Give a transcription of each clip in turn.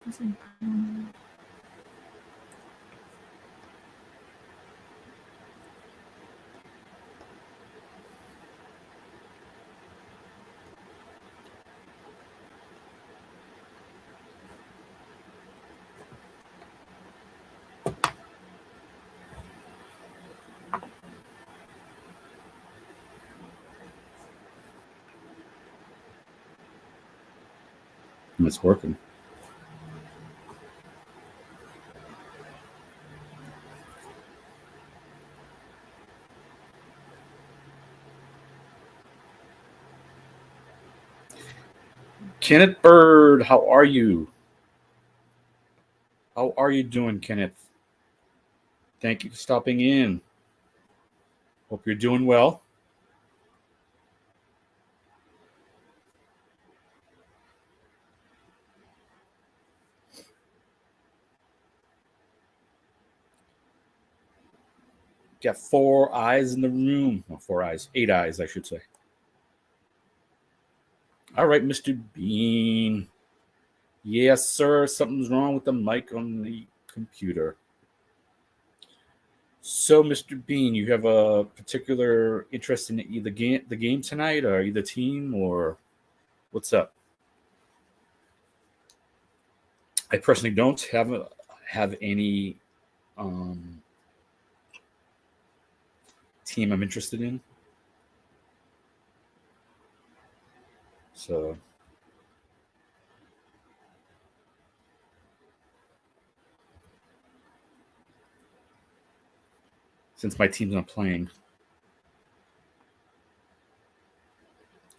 It's working. Kenneth Bird, how are you? How are you doing, Kenneth? Thank you for stopping in. Hope you're doing well. Got 4 eyes in the room. Well, 4 eyes, 8 eyes, I should say. All right, Mr. Bean. Yes, sir. Something's wrong with the mic on the computer. So, Mr. Bean, you have a particular interest in either the game tonight, or either team, or what's up? I personally don't have any um, team I'm interested in. So, since my team's not playing,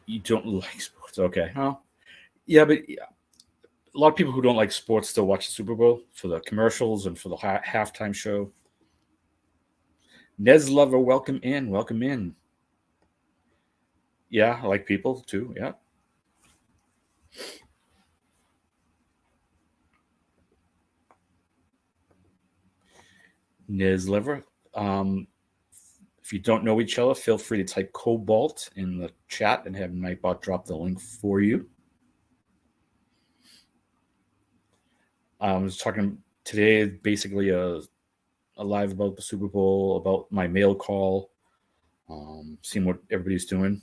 you don't like sports, okay? Huh? Yeah, but a lot of people who don't like sports still watch the Super Bowl for the commercials and for the halftime show. Nez Lover, welcome in, welcome in. Yeah, I like people too. Yeah. Nez Lover. Um, if you don't know each other, feel free to type Cobalt in the chat and have Nightbot drop the link for you. I was talking today, basically a live about the Super Bowl, about my mail call, seeing what everybody's doing.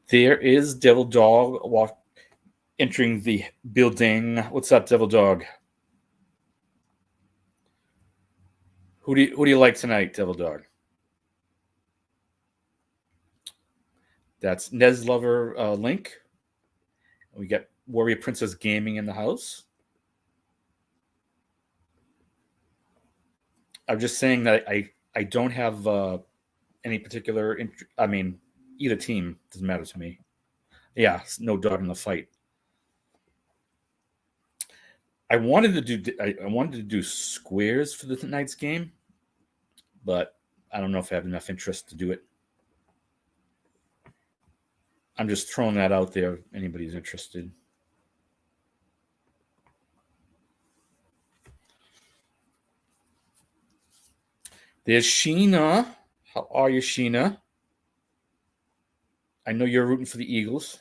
There is Devil Dog entering the building. What's up, Devil Dog? Who do you like tonight, Devil Dog? That's Nez Lover Link. We got Warrior Princess Gaming in the house. I'm just saying that I don't have any particular. I mean, either team doesn't matter to me. Yeah, no dog in the fight. I wanted to do squares for the tonight's game, but I don't know if I have enough interest to do it. I'm just throwing that out there. If anybody's interested. There's Sheena. How are you, Sheena? I know you're rooting for the Eagles.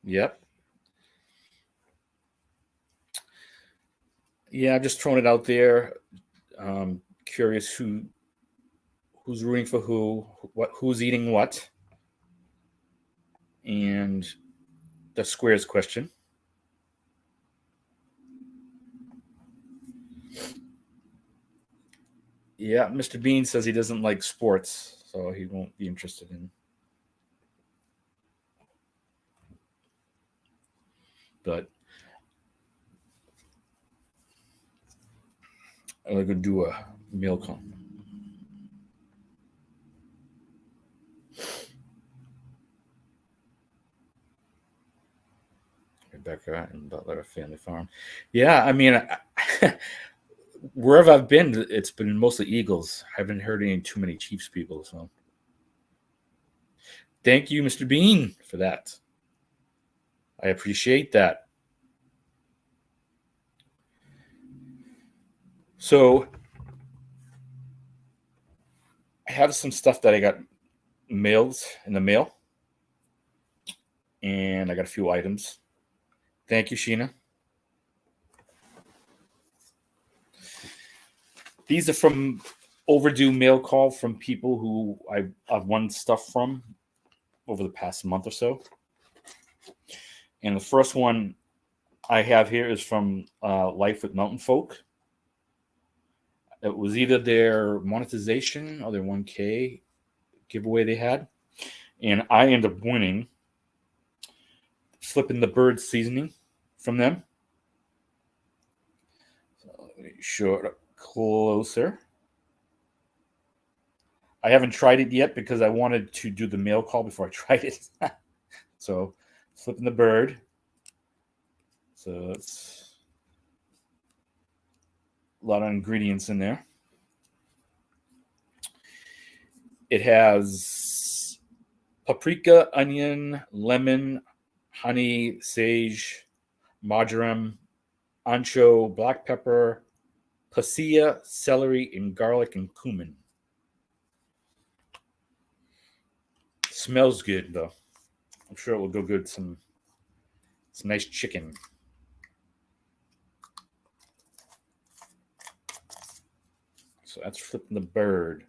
Yep. Yeah, I'm just throwing it out there. Curious who's rooting for who's eating what, and the squares question. Yeah, Mr. Bean says he doesn't like sports, so he won't be interested in. But I'm gonna do a meal call. Rebecca and Butler Family Farm. Yeah, I mean, wherever I've been, it's been mostly Eagles. I haven't heard any too many Chiefs people. So, thank you, Mr. Bean, for that. I appreciate that. So, I have some stuff that I got mailed in the mail, and I got a few items. Thank you, Sheena. These are from overdue mail call from people who I've won stuff from over the past month or so. And the first one I have here is from Life with Mountain Folk. It was either their monetization or their 1K giveaway they had. And I ended up winning Flipping the Bird seasoning from them. So let me show it up closer. I haven't tried it yet because I wanted to do the mail call before I tried it. So, Flipping the Bird. So it's a lot of ingredients in there. It has paprika, onion, lemon, honey, sage, marjoram, ancho, black pepper, pasilla, celery, and garlic and cumin. Smells good though. I'm sure it will go good with some nice chicken. So that's Flipping the Bird.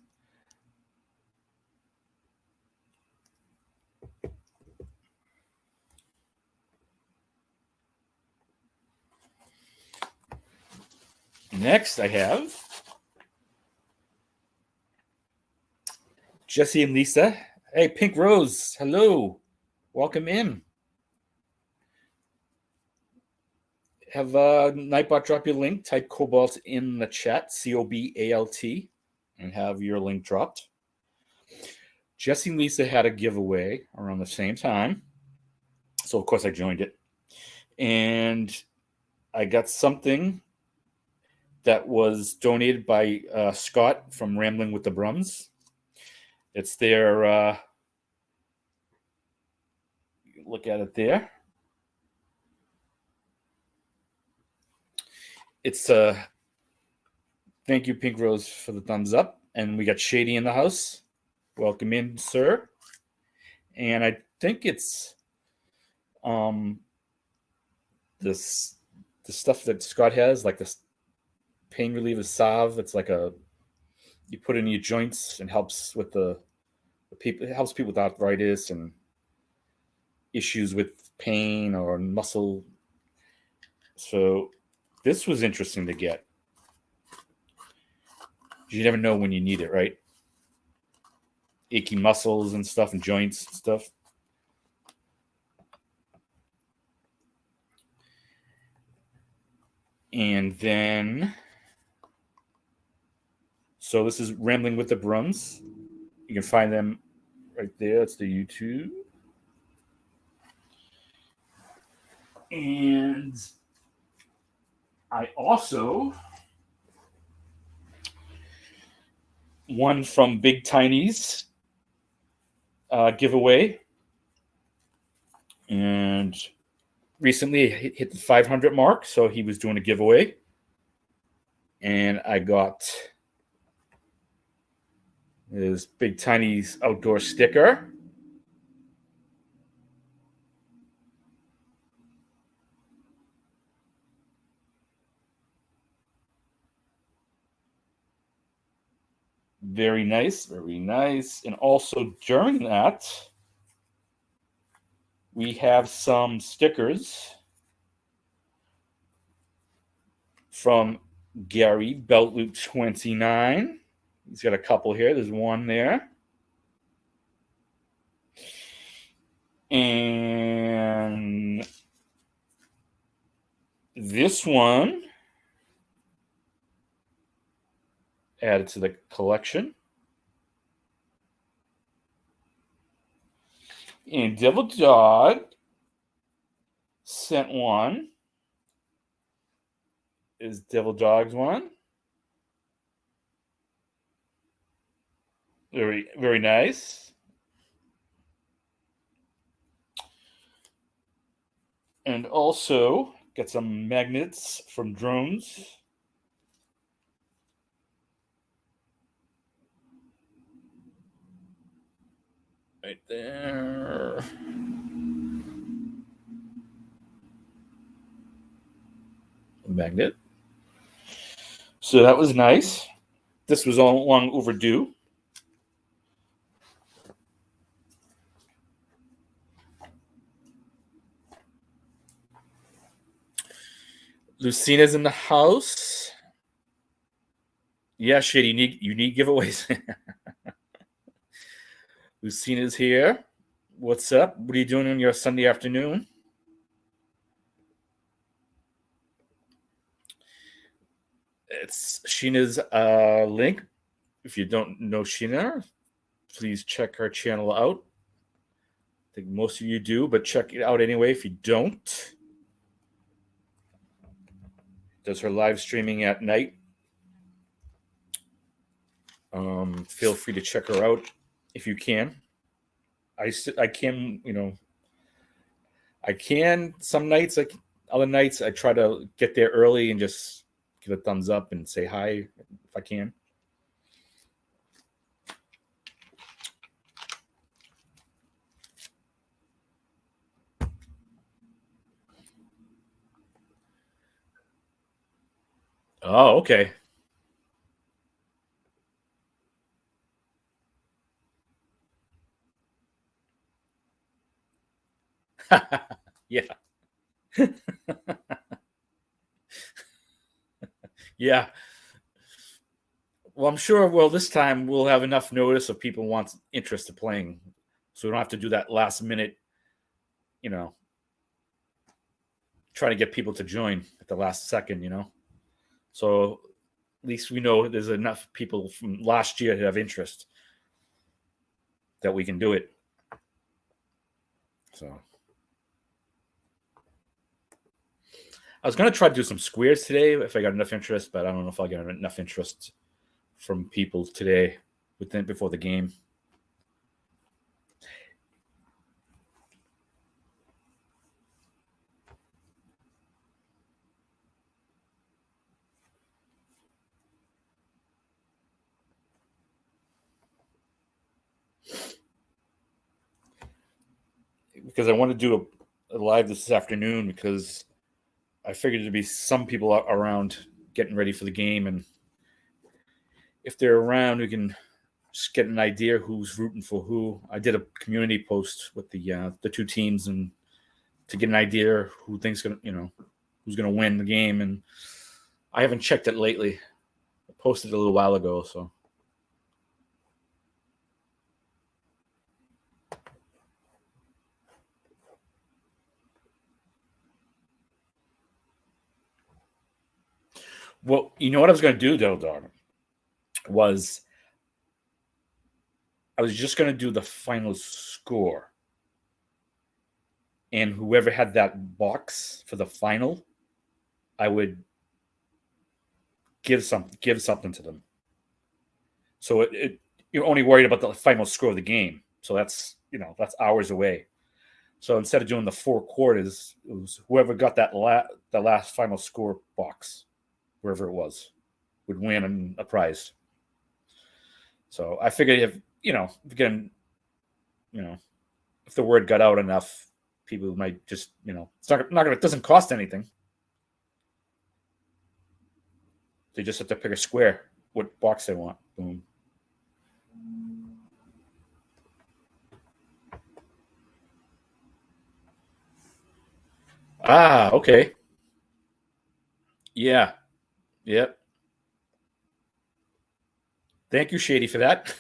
Next, I have Jesse and Lisa. Hey, Pink Rose. Hello. Welcome in. Have Nightbot drop your link. Type Cobalt in the chat, COBALT, and have your link dropped. Jesse and Lisa had a giveaway around the same time. So, of course, I joined it. And I got something that was donated by Scott from Rambling with the Brums. It's their, look at it there. It's thank you, Pink Rose, for the thumbs up. And we got Shady in the house. Welcome in, sir. And I think it's the stuff that Scott has, like this pain reliever salve. It's like you put it in your joints and helps with the people. It helps people with arthritis and issues with pain or muscle. So this was interesting to get. You never know when you need it, right? Achy muscles and stuff and joints and stuff. And then, so this is Rambling with the Brums. You can find them right there. That's the YouTube. And I also won from Big Tiny's giveaway. And recently hit the 500 mark, so he was doing a giveaway. And I got his Big Tiny's outdoor sticker. Very nice, very nice. And also during that, we have some stickers from Gary Beltloop 29. He's got a couple here. There's one there. And this one added to the collection. And Devil Dog sent one. Is Devil Dog's one. Very, very nice. And also got some magnets from drones. Right there. magnet. So that was nice. This was all long overdue. Lucina's in the house. Yeah, shit, you need giveaways. Lucina's here. What's up? What are you doing on your Sunday afternoon? It's Sheena's link. If you don't know Sheena, please check her channel out. I think most of you do, but check it out anyway if you don't. Does her live streaming at night. Feel free to check her out if you can. I can, I can some nights, like other nights, I try to get there early and just give a thumbs up and say hi if I can. Oh, okay. Yeah. Yeah. Well, I'm sure. Well, this time we'll have enough notice of people want interest in playing, so we don't have to do that last minute. Try to get people to join at the last second. So at least we know there's enough people from last year to have interest that we can do it. So I was going to try to do some squares today if I got enough interest, but I don't know if I'll get enough interest from people today before the game. Because I want to do a live this afternoon because I figured there'd be some people around getting ready for the game, and if they're around, we can just get an idea who's rooting for who. I did a community post with the two teams, and to get an idea who thinks who's gonna win the game. And I haven't checked it lately. I posted it a little while ago, so. Well, you know what I was going to do, though, dog, was I was just going to do the final score. And whoever had that box for the final, I would give something to them. So you're only worried about the final score of the game. So that's hours away. So instead of doing the 4 quarters, it was whoever got the last final score box, wherever it was, would win a prize. So I figured if the word got out enough, people might just, it's not gonna, it doesn't cost anything. They just have to pick a square, what box they want. Boom. Ah, okay. Yeah. Yep. Thank you, Shady, for that.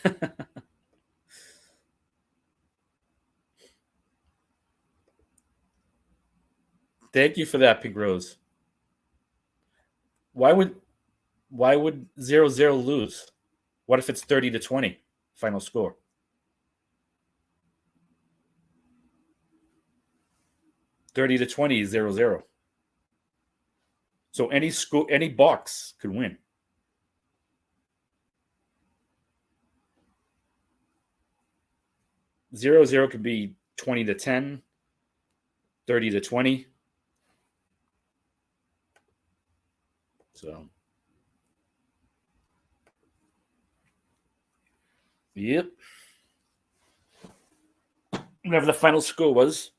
Thank you for that, Pink Rose. Why would 0-0 lose? What if it's 30-20 final score? 30-20 is 0-0. So any box could win. Zero could be 20-10, 30-20. So, yep. Whatever the final score was.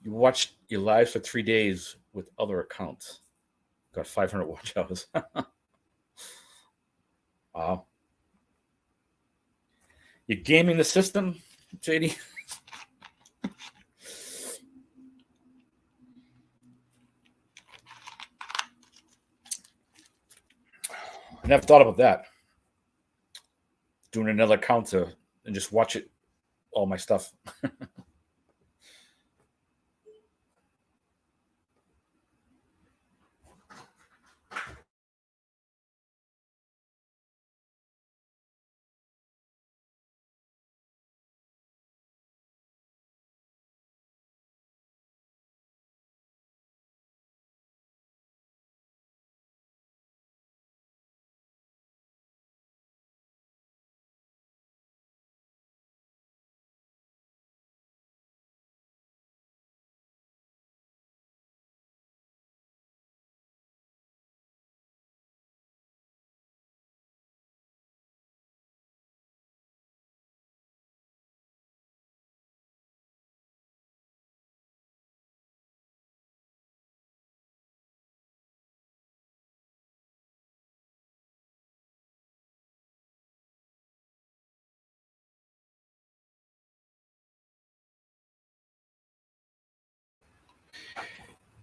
You watched your lives for 3 days with other accounts. Got 500 watch hours. Wow. You're gaming the system, JD? I never thought about that. Doing another account and just watch it, all my stuff.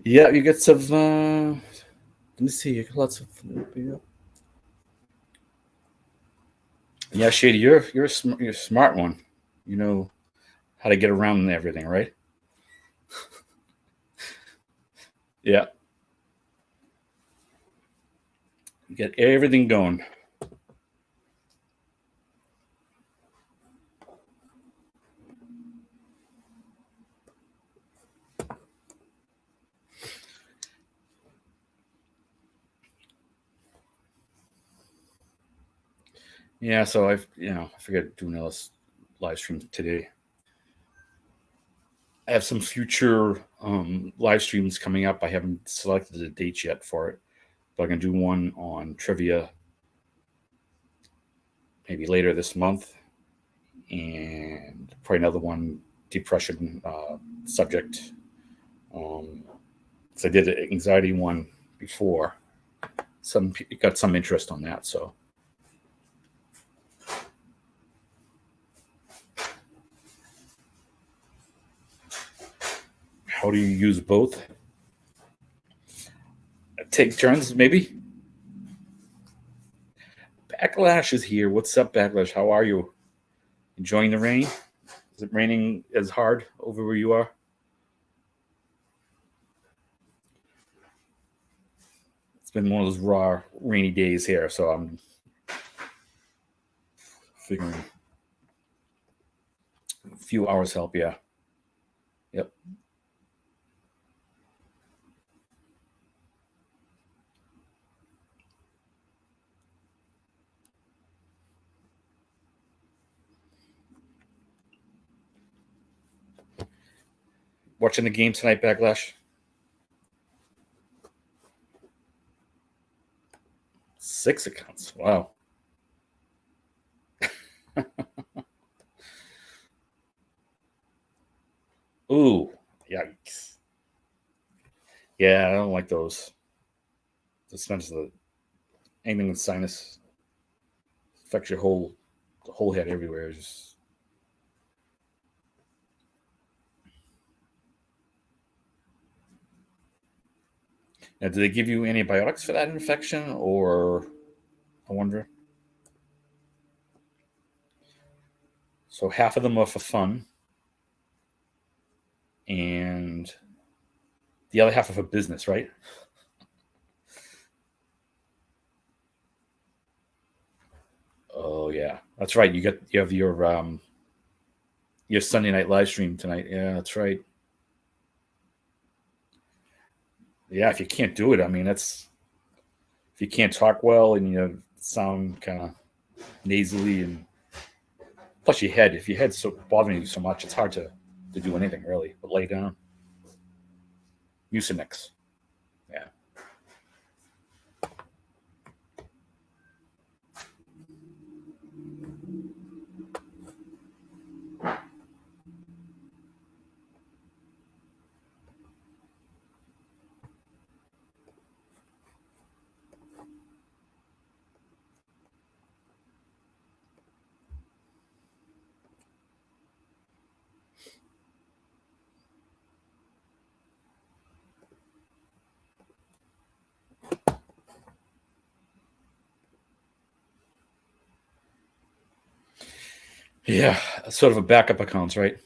Yeah, you get some. Let me see. You got lots of. Yeah, Shady, you're a smart one. You know how to get around everything, right? Yeah, you get everything going. Yeah, so I forgot to do another live stream today. I have some future live streams coming up. I haven't selected a date yet for it, but I'm gonna do one on trivia maybe later this month, and probably another one depression subject. So I did an anxiety one before. Got some interest on that. So how do you use both? Take turns, maybe. Backlash is here. What's up, Backlash? How are you? Enjoying the rain? Is it raining as hard over where you are? It's been one of those raw, rainy days here, so I'm figuring a few hours help. Yeah. Yep. Watching the game tonight, Backlash. 6 accounts. Wow. Ooh. Yikes. Yeah, I don't like those. Depends the anything with sinus affects your whole head everywhere. Just now, do they give you antibiotics for that infection, or I wonder? So half of them are for fun, and the other half are for business, right? Oh yeah, that's right. You have your Sunday night live stream tonight. Yeah, that's right. Yeah, if you can't do it, I mean, that's if you can't talk well and you sound kind of nasally, and plus your head. If your head's so bothering you so much, it's hard to do anything really. But lay down. Mucinex. Yeah. Yeah, sort of a backup accounts, right?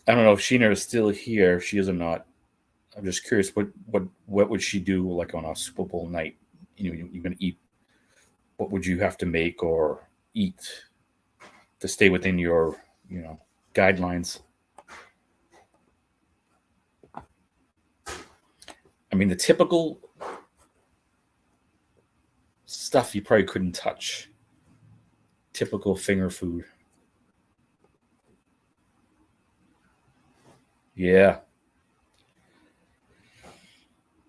I don't know if Sheena is still here. If she is or not. I'm just curious. What would she do like on a Super Bowl night? You're gonna eat. What would you have to make or eat to stay within your guidelines? I mean, the typical stuff you probably couldn't touch. Typical finger food. Yeah.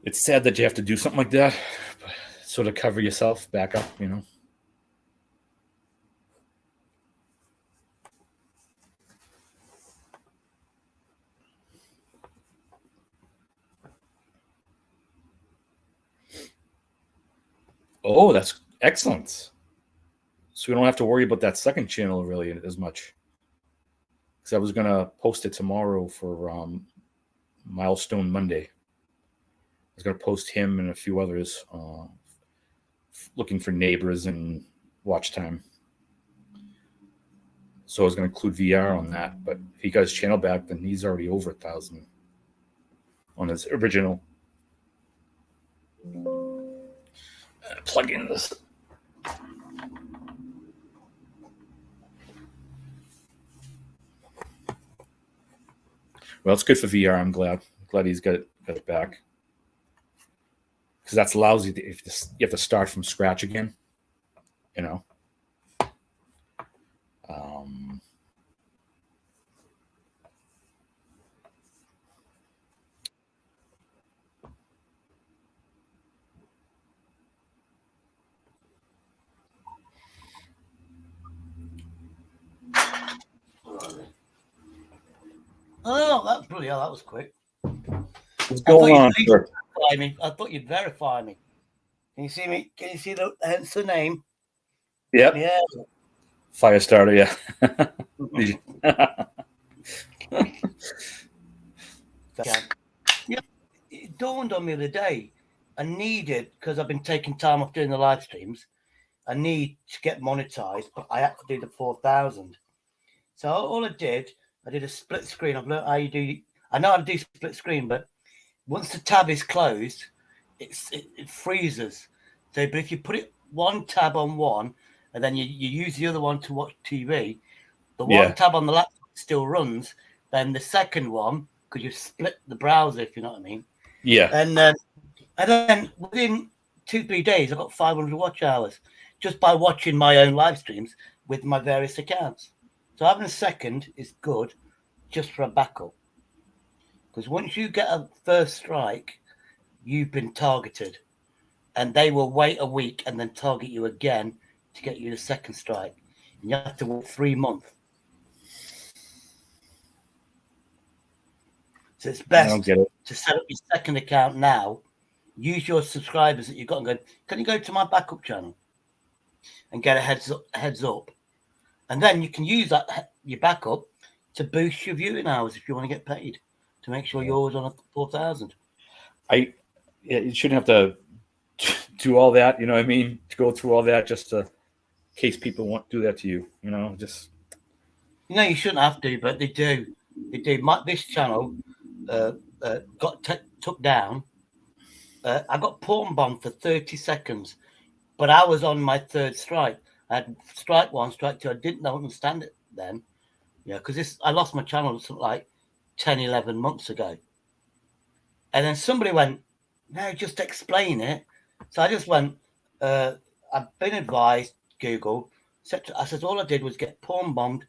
It's sad that you have to do something like that, but sort of cover yourself back up. Oh, that's excellent. So we don't have to worry about that second channel really as much. Because I was gonna post it tomorrow for Milestone Monday. I was gonna post him and a few others looking for neighbors and watch time. So I was gonna include VR on that, but if he got his channel back, then he's already over 1,000 on his original. Plug in this. Well, it's good for VR. I'm glad he's got it back, because that allows you to, if you have to start from scratch again. You know. Oh, that's brilliant. That was quick. What's going on, sir? I thought you'd verify me. Can you see me? Can you see hence the name? Yep. Yeah. Firestarter, yeah. Yeah. It dawned on me the other day. I needed, because I've been taking time off doing the live streams, I need to get monetized, but I had to do the 4,000. So all I did a split screen. I've learned how you do. I know how to do split screen, but once the tab is closed, it freezes. So, but if you put it one tab on one, and then you use the other one to watch TV, the one tab on the laptop still runs. Then the second one, because you split the browser, if you know what I mean. Yeah. And then within 2-3 days, I got 500 watch hours just by watching my own live streams with my various accounts. So having a second is good just for a backup. Because once you get a first strike, you've been targeted. And they will wait a week and then target you again to get you the second strike. And you have to wait 3 months. So it's best to set up your second account now. Use your subscribers that you've got and go, can you go to my backup channel and get a heads up? And then you can use that your backup to boost your viewing hours if you want to get paid, to make sure you're always on a 4,000. You shouldn't have to do all that, you know what I mean? To go through all that just to, in case people won't do that to you, just. You shouldn't have to, but they do. They do. This channel got took down. I got porn bombed for 30 seconds, but I was on my third strike. I had strike one, strike two. I didn't understand it then. Yeah, because I lost my channel something like 10, 11 months ago. And then somebody went, no, just explain it. So I just went, I've been advised, Google. I said, all I did was get porn bombed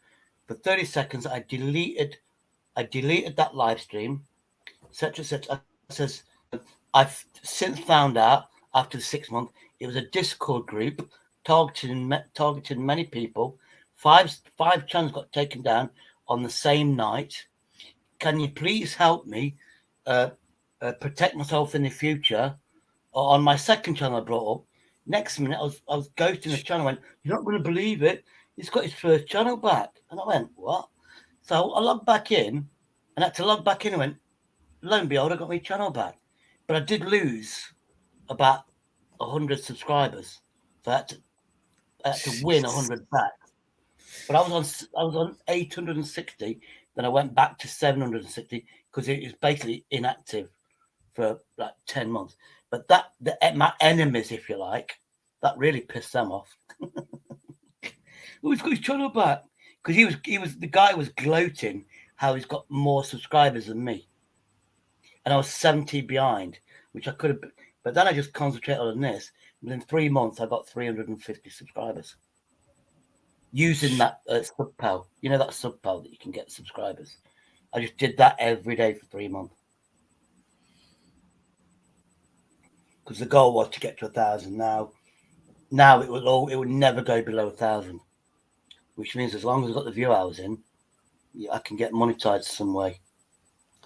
for 30 seconds. I deleted that live stream, etc. I says, I've since found out after the 6 months, it was a Discord group targeting many people. Five channels got taken down on the same night. Can you please help me protect myself in the future? On my second channel I brought up, next minute I was ghosting the channel. I went, you're not going to believe it. He's got his first channel back. And I went, what? So I logged back in and had to log back in and went, lo and behold, I got my channel back. But I did lose about 100 subscribers. So I had to win 100 back. But I was on 860. Then I went back to 760 because it was basically inactive for like 10 months. But my enemies, if you like, that really pissed them off. He's got his channel back because the guy was gloating how he's got more subscribers than me, and I was 70 behind, which I could have. But then I just concentrated on this. Within 3 months, I got 350 subscribers using that SubPal. You know that SubPal that you can get subscribers. I just did that every day for 3 months because the goal was to get to 1,000. Now it would never go below 1,000, which means as long as I've got the view hours in, I can get monetized some way,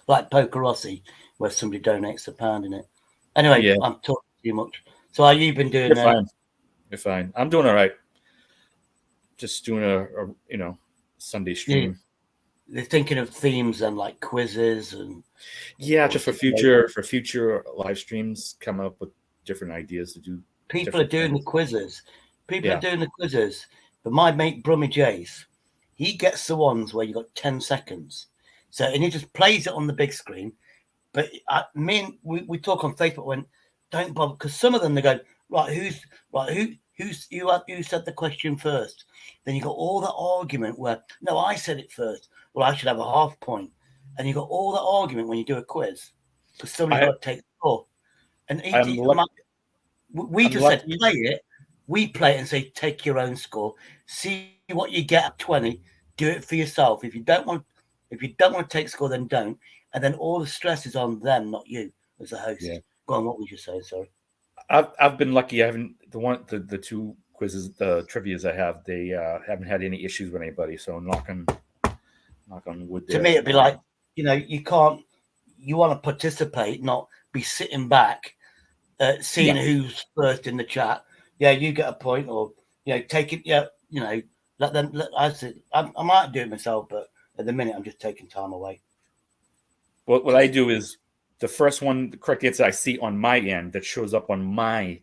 like Poker Rossi, where somebody donates £1 in it. Anyway, yeah. I'm talking too much. So how you been doing? You're fine. You're fine. I'm doing all right. Just doing a Sunday stream. Yeah. They're thinking of themes and like quizzes and just for future live streams, come up with different ideas to do. People are doing the quizzes. People are doing the quizzes. But my mate Brummy Jace, he gets the ones where you got 10 seconds. So and he just plays it on the big screen. But we talk on Facebook when don't bother because some of them they go who said the question first. Then you got all the argument where no, I said it first. Well, I should have a half point. And you got all the argument when you do a quiz because somebody's got to take the score. And we just said play it. We play it and say take your own score. See what you get at 20. Do it for yourself. If you don't want to take score, then don't. And then all the stress is on them, not you, as a host. Yeah. Go on, what would you say? Sorry. I've been lucky. I haven't the two quizzes, the trivias I have. They haven't had any issues with anybody. So knock on wood. To me, it'd be like you can't. You want to participate, not be sitting back, seeing who's first in the chat. Yeah, you get a point, or take it. Yeah, let them. I might do it myself, but at the minute, I'm just taking time away. What I do is the first one, the correct answer I see on my end that shows up on I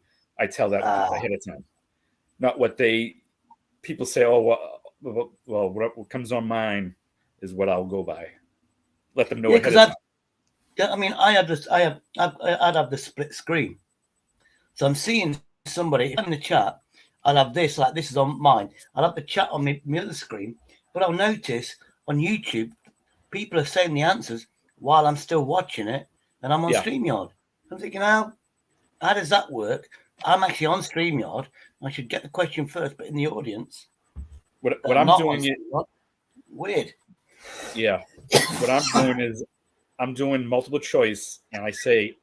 tell that ahead of time. Not what people say. Oh, well, what comes on mine is what I'll go by. Let them know ahead of time. I mean, I'd have the split screen, so I'm seeing somebody in the chat. I'll have this is on mine. I'll have the chat on my other screen, but I'll notice on YouTube people are saying the answers while I'm still watching it, and I'm on StreamYard. I'm thinking, how does that work? I'm actually on StreamYard. I should get the question first, but in the audience. What I'm doing is weird. Yeah. What I'm doing is I'm doing multiple choice, and I say,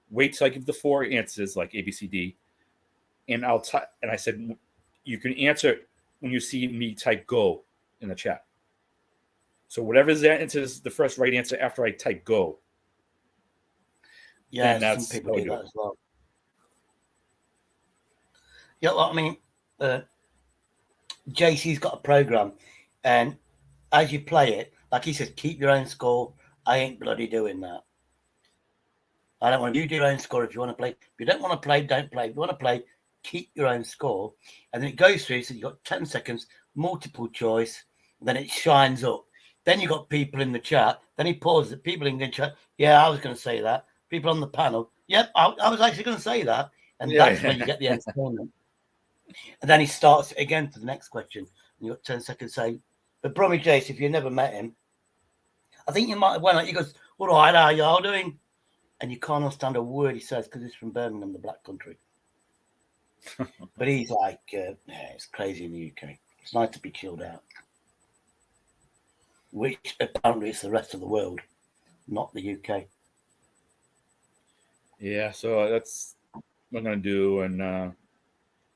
wait till I give the 4 answers, like A, B, C, D, and and I said, you can answer when you see me type go in the chat. So whatever is that answer is the first right answer after I type go. Yeah, that's some people do that as well. Yeah, well, I mean, JC's got a program, and as you play it, like he says, keep your own score. I ain't bloody doing that. I don't want you to do your own score if you want to play. If you don't want to play, don't play. If you want to play, keep your own score. And then it goes through, so you've got 10 seconds, multiple choice, then it shines up. Then you got people in the chat. Then he pauses it. People in the chat. Yeah, I was going to say that. People on the panel. Yep, I was actually going to say that. And that's when you get the entertainment. And then he starts it again for the next question. And you've got 10 seconds to say, but Brummy Jace, if you never met him, I think you might have went out. He goes, all right, how y'all doing? And you can't understand a word he says because he's from Birmingham, the Black Country. But he's like, it's crazy in the UK. It's nice to be chilled out. Which apparently it's the rest of the world, not the UK. Yeah, so that's what I'm going to do. And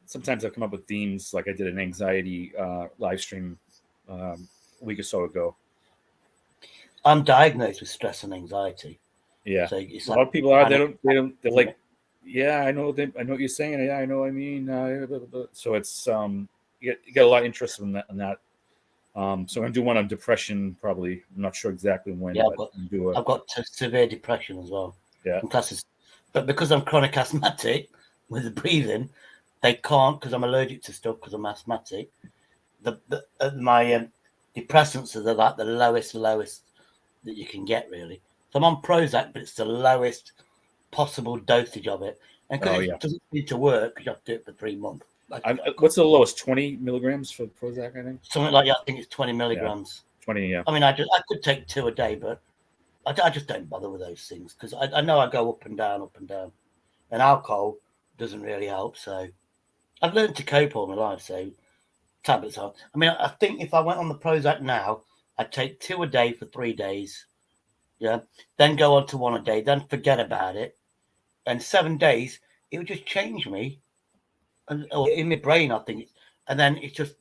sometimes I'll come up with themes, like I did an anxiety live stream a week or so ago. I'm diagnosed with stress and anxiety. Yeah, so a lot of people are. They're like, yeah, I know what you're saying. Yeah, I know. I mean, so it's you get a lot of interest in that. So I'm gonna do one on depression. Probably, I'm not sure exactly when. Yeah, I've got severe depression as well. Yeah, but because I'm chronic asthmatic with the breathing, they can't because I'm allergic to stuff because I'm asthmatic. my depressants are like the lowest that you can get, really. So I'm on Prozac, but it's the lowest possible dosage of it. And because it doesn't need to work, you have to do it for 3 months. What's the lowest? 20 milligrams for Prozac, I think. Something like that. I think it's 20 milligrams. Yeah, 20, yeah. I mean, I could take 2 a day, but I just don't bother with those things because I know I go up and down. And alcohol doesn't really help. So I've learned to cope all my life. So tablets are. I mean, I think if I went on the Prozac now, I'd take 2 a day for 3 days. Yeah. Then go on to 1 a day. Then forget about it. And 7 days, it would just change me. And in my brain, I think. And then it's just,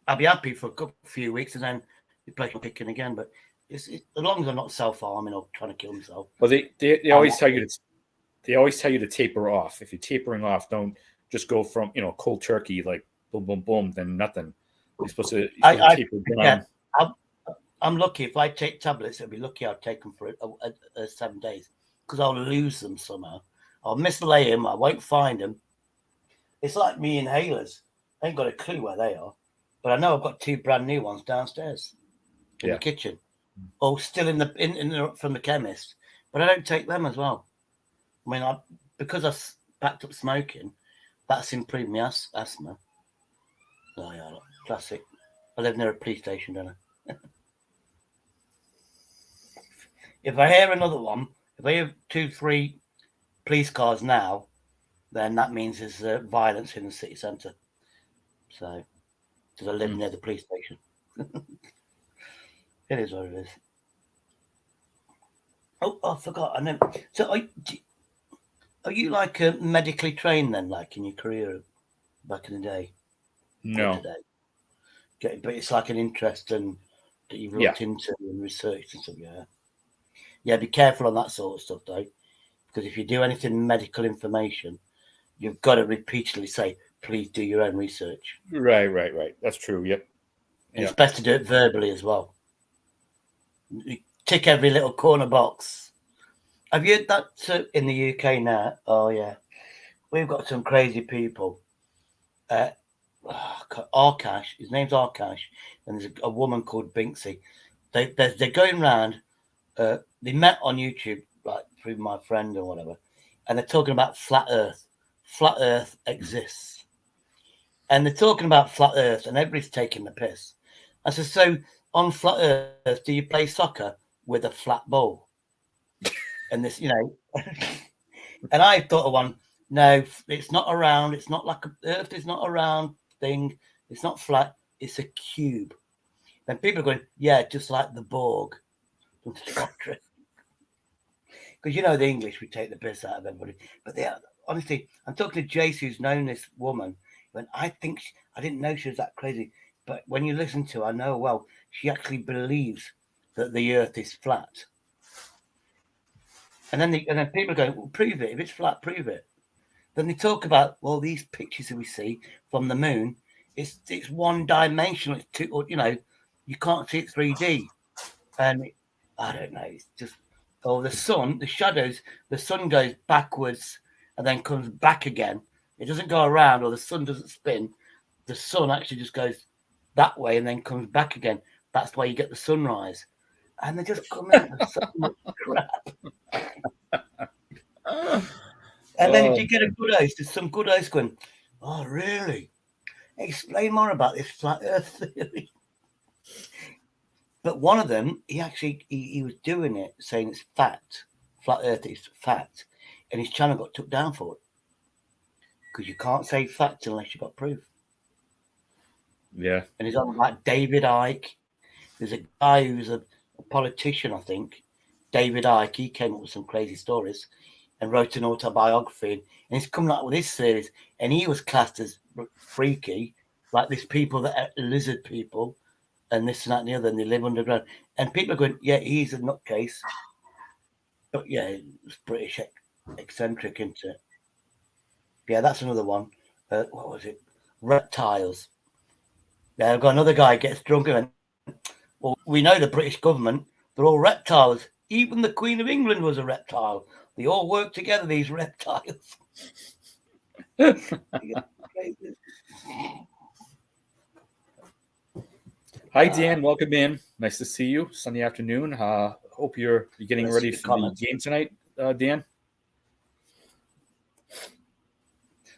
I'll be happy for a few weeks and then the place will kick in again. But as long as I'm not self-harming or trying to kill myself. Well, they always tell you to taper off. If you're tapering off, don't just go from cold turkey like boom boom boom, then nothing. You're supposed to taper down. Yeah, I'm lucky. If I take tablets, I'll be lucky I'll take them for 7 days because I'll lose them somehow. I'll mislay them. I won't find them. It's like me inhalers. I ain't got a clue where they are, but I know I've got 2 brand new ones downstairs in the kitchen, or still in the from the chemist. But I don't take them as well. I mean, because I backed up smoking, that's improved my asthma. Oh yeah, classic. I live near a police station, don't I? If I hear another one, if I hear 2, 3 police cars now, then that means there's violence in the city centre. So, because I live near the police station. It is what it is. Oh, I forgot. So, are you like medically trained then, like in your career back in the day? No. Today? But it's like an interest that you've looked into and researched and stuff, yeah. Yeah, be careful on that sort of stuff, though. Because if you do anything medical information, you've got to repeatedly say, please do your own research. Right. That's true, yep. It's best to do it verbally as well. You tick every little corner box. Have you heard that in the UK now? Oh, yeah. We've got some crazy people. Arkash, his name's Arkash, and there's a woman called Binksy. They're going around. They met on YouTube, like through my friend or whatever, and they're talking about flat Earth. Flat Earth exists, and they're talking about flat Earth, and everybody's taking the piss. I said, so on flat Earth, do you play soccer with a flat ball? And this, and I thought of one. No, it's not around. It's not like Earth is not a round thing. It's not flat. It's a cube. And people are going, yeah, just like the Borg. Because the English, we take the piss out of everybody. But they are, honestly, I'm talking to Jace, who's known this woman. When I didn't know she was that crazy. But when you listen to her, I know, well, she actually believes that the Earth is flat. And then people are going, well, prove it. If it's flat, prove it. Then they talk about, well, these pictures that we see from the moon, it's one dimensional. It's two, you can't see it 3D. And I don't know. It's just, the sun, the shadows, the sun goes backwards and then comes back again. It doesn't go around, or the sun doesn't spin. The sun actually just goes that way and then comes back again. That's why you get the sunrise. And they just come in with so much crap. And then if you get a good host, there's some good host going, oh, really? Explain more about this flat Earth theory. But one of them, he was doing it, saying it's fact. Flat Earth is fact. And his channel got took down for it. Because you can't say fact unless you've got proof. Yeah. And he's on like David Icke. There's a guy who's a politician, I think. David Icke, he came up with some crazy stories and wrote an autobiography. And he's come up with this series. And he was classed as freaky, like these people that are lizard people and this and that and the other, and they live underground. And people are going, yeah, he's a nutcase. But yeah, it's British eccentric, isn't it? Yeah, that's another one. What was it? Reptiles. Yeah, I've got another guy gets drunk and well, we know the British government, they're all reptiles. Even the Queen of England was a reptile. They all work together, these reptiles. Hi, Dan. Welcome in. Nice to see you. Sunday afternoon. Hope you're getting Let's ready see the for comments. the game tonight, Dan.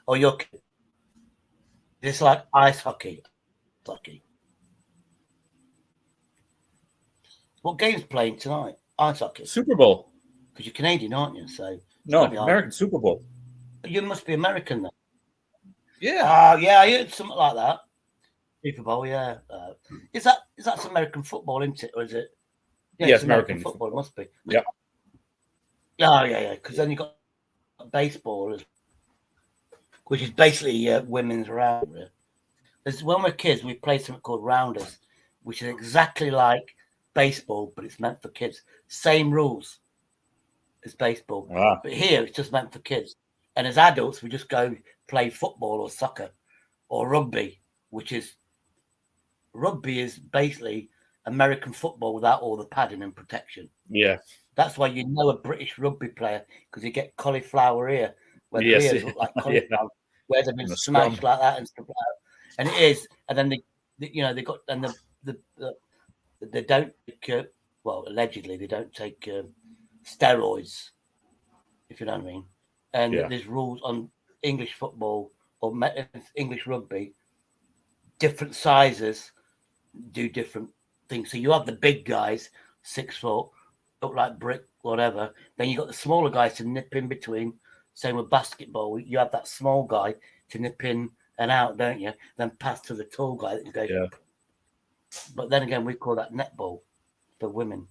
Oh, you're it's like ice hockey. Hockey. What game's playing tonight? Ice hockey. Super Bowl. Because you're Canadian, aren't you? So it's No, gotta be hard. American Super Bowl. You must be American then. Yeah. Yeah, I heard something like that. Super Bowl, yeah. Is that's American football, isn't it, or is it? Yeah, it's it's American football. It must be. Yep. Yeah. Because then you got baseball, which is basically women's round. When we're kids, we played something called rounders, which is exactly like baseball, but it's meant for kids. Same rules as baseball, Wow. but here it's just meant for kids. And as adults, we just go play football or soccer or rugby, which is basically American football without all the padding and protection. Yeah. That's why you know a British rugby player, because you get cauliflower ear, where the ears look like cauliflower, where they've been smashed like that and stuff like that. And it is, and then they got, and they don't take, well, allegedly they don't take steroids, if you know what I mean. And there's rules on English football or English rugby. Different sizes do different things. So you have the big guys, 6 foot, look like brick, whatever. Then you got the smaller guys to nip in between. Same with basketball. You have that small guy to nip in and out, don't you? Then pass to the tall guy that goes. Yeah. But then again, we call that netball for women.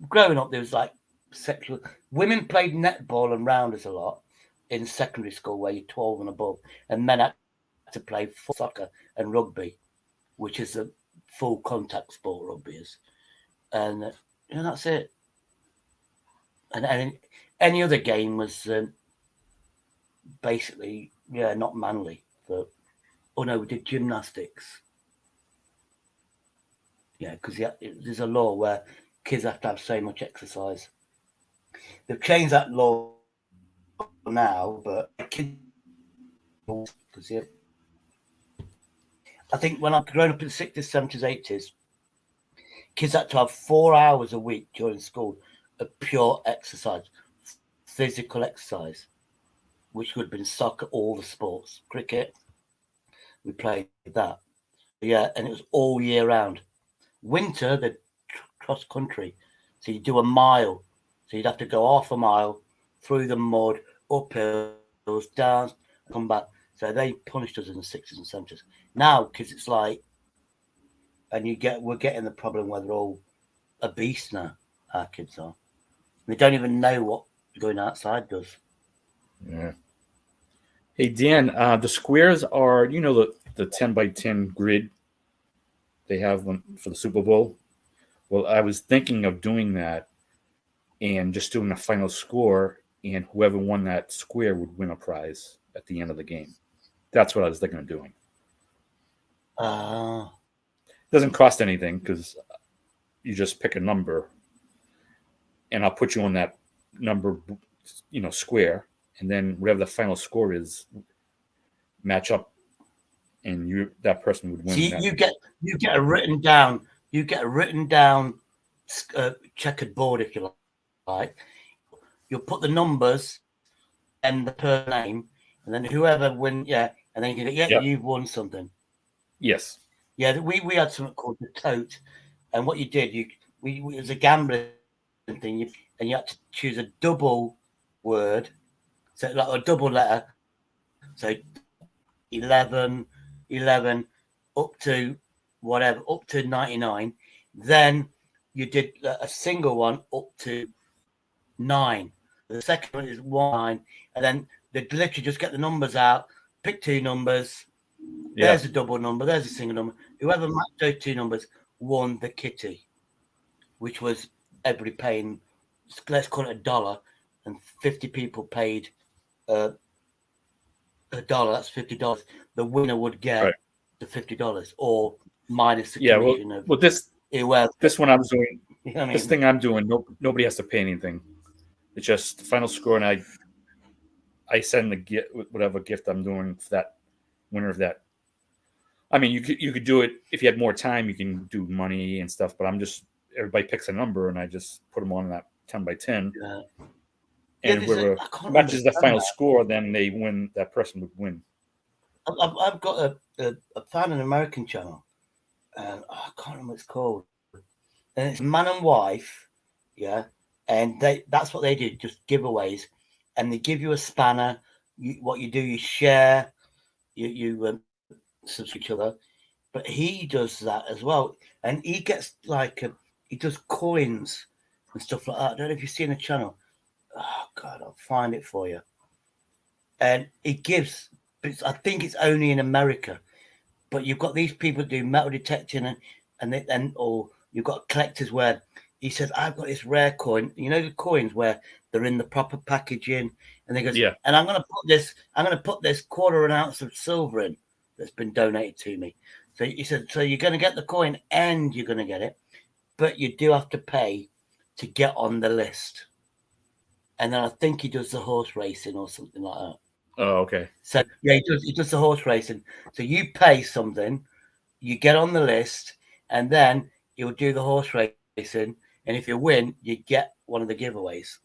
Growing up, there was like sexual. Women played netball and rounders a lot in secondary school, where you're 12 and above, and men had to play soccer and rugby, which is a full contact sport. Rugby is, and that's it. And any other game was basically not manly. But we did gymnastics. Yeah, because there's a law where kids have to have so much exercise. They've changed that law now, but kids, I think when I've grown up in the 60s, 70s, 80s, kids had to have 4 hours a week during school of pure exercise, physical exercise, which would have been soccer, all the sports, cricket. We played that. Yeah, and it was all year round. Winter, the cross country. So you do a mile. So you'd have to go half a mile through the mud, up hills, down, come back. So they punished us in the 60s and 70s. Now, because it's like, and we're getting the problem where they're all obese now, our kids are. They don't even know what going outside does. Yeah. Hey, Dan, the squares are, the 10 by 10 grid they have one for the Super Bowl. Well, I was thinking of doing that and just doing a final score, and whoever won that square would win a prize at the end of the game. That's what I was thinking of doing. Doesn't cost anything because you just pick a number, and I'll put you on that number, square, and then whatever the final score is, match up, and that person would win. So you get a written down. You get a written down checkered board, if you like. You'll put the numbers and the per name, and then whoever wins, and then you get, you've won something. Yes. Yeah, we had something called the tote, and what you did, it was a gambling thing, and you had to choose a double word, so like a double letter, so 11 up to whatever, up to 99. Then you did a single one up to 9. The second one is 1, and then they literally just get the numbers out, pick 2 numbers. There's a double number, there's a single number. Whoever matched those 2 numbers won the kitty, which was everybody paying, let's call it $1, and 50 people paid $1. That's $50. The winner would get the $50 or minus the commission of this one I'm doing. You know what I mean? This thing I'm doing, nobody has to pay anything. It's just the final score, and I send the gift, whatever gift I'm doing for that winner of that I mean, you could do it if you had more time. You can do money and stuff, but I'm just everybody picks a number, and I just put them on that 10 by 10, Yeah. and whoever I can't matches the understand final that. score, then they win. That person would win. I've got a found an American channel, and I can't remember what it's called. And it's man and wife, yeah, and that's what they do, just giveaways, and they give you a spanner. What you do, you share, you subscribe each other, but he does that as well, and he gets like he does coins and stuff like that. I don't know if you've seen the channel. Oh God, I'll find it for you. And he gives, but I think it's only in America. But you've got these people do metal detecting, or you've got collectors where he says, "I've got this rare coin." You know the coins where they're in the proper packaging, and they goes, Yeah. "And I'm going to put this quarter an ounce of silver in that's been donated to me." So he said, "So you're going to get the coin and you're going to get it, but you do have to pay to get on the list." And then I think he does the horse racing or something like that. Oh, okay. So yeah, he does the horse racing. So you pay something, you get on the list, and then you'll do the horse racing. And if you win, you get one of the giveaways.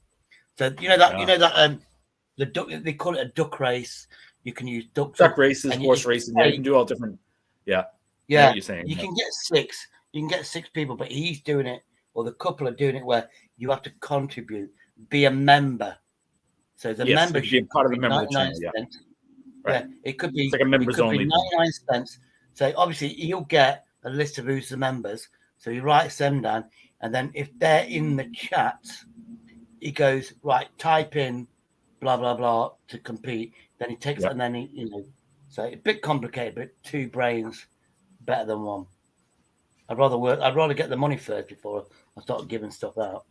So the duck, they call it a duck race. You can use ducks. Duck races, horse racing. Yeah, you can do all different. Yeah. Yeah. I know what you're saying. You can get six. You can get 6 people, but he's doing it, or the couple are doing it where you have to contribute, be a member. So the membership be part of the member 99 channel. Yeah. cents. Right. Yeah, it could be. It's like a members only. 99 cents. So obviously he'll get a list of who's the members. So he writes them down, and then if they're in the chat, he goes right. Type in blah blah blah to compete. Then he takes it, and then he. So a bit complicated, but 2 brains better than 1. I'd rather get the money first before I start giving stuff out.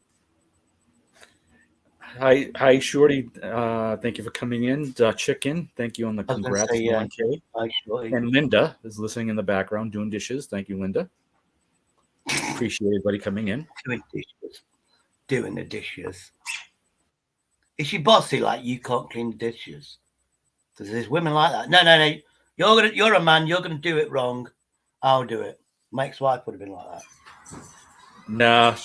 Hi, Shorty. Thank you for coming in. Chicken, thank you on the congrats. Say, yeah. Hi, Shorty. And Linda is listening in the background doing dishes. Thank you, Linda. Appreciate everybody coming in. Doing the dishes. Is she bossy like you can't clean the dishes? Because there's women like that. No. You're a man. You're gonna do it wrong. I'll do it. My ex-wife would have been like that. Nah,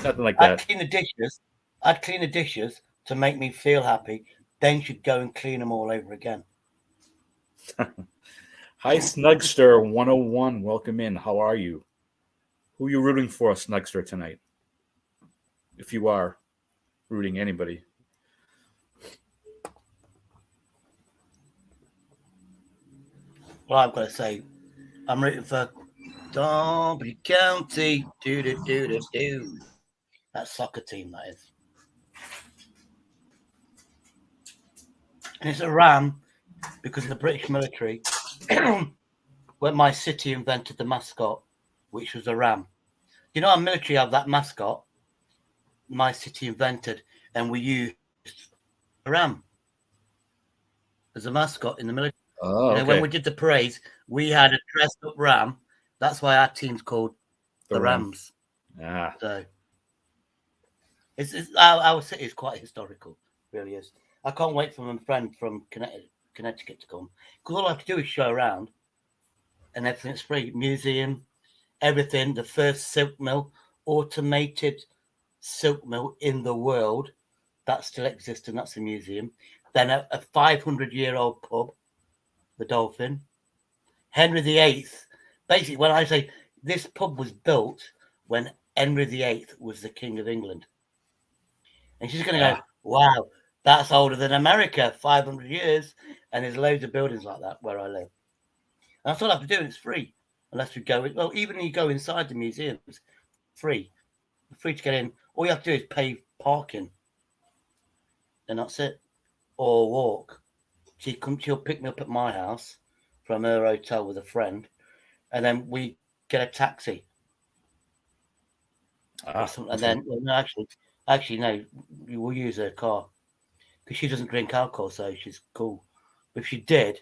nothing like that. I'd clean the dishes to make me feel happy. Then she'd go and clean them all over again. Hi, Snugster 101. Welcome in. How are you? Who are you rooting for, Snugster, tonight? If you are rooting anybody. Well, I've got to say, I'm rooting for Derby County. Do. That soccer team, that is. And it's a ram because the British military, when my city invented the mascot, which was a ram. You know, our military have that mascot, my city invented, and we used a ram as a mascot in the military. Oh, okay. When we did the parades, we had a dressed up ram. That's why our team's called the Rams. Ah. So our city is quite historical, really is. I can't wait for my friend from Connecticut to come, because all I have to do is show around, and everything's free. Museum, everything. The first silk mill, automated silk mill in the world, that still exists, and that's a museum. Then a 500-year-old pub, the Dolphin. Henry VIII. Basically, when I say this pub was built when Henry VIII was the King of England, and she's going to go, wow, that's older than America, 500 years, and there's loads of buildings like that where I live. And that's all I have to do, and it's free, unless we go. Well, even when you go inside the museum, it's free. It's free to get in. All you have to do is pay parking, and that's it, or walk. She'll pick me up at my house from her hotel with a friend, and then we get a taxi. And then, well, actually, no, we'll use her car because she doesn't drink alcohol, so she's cool. But if she did,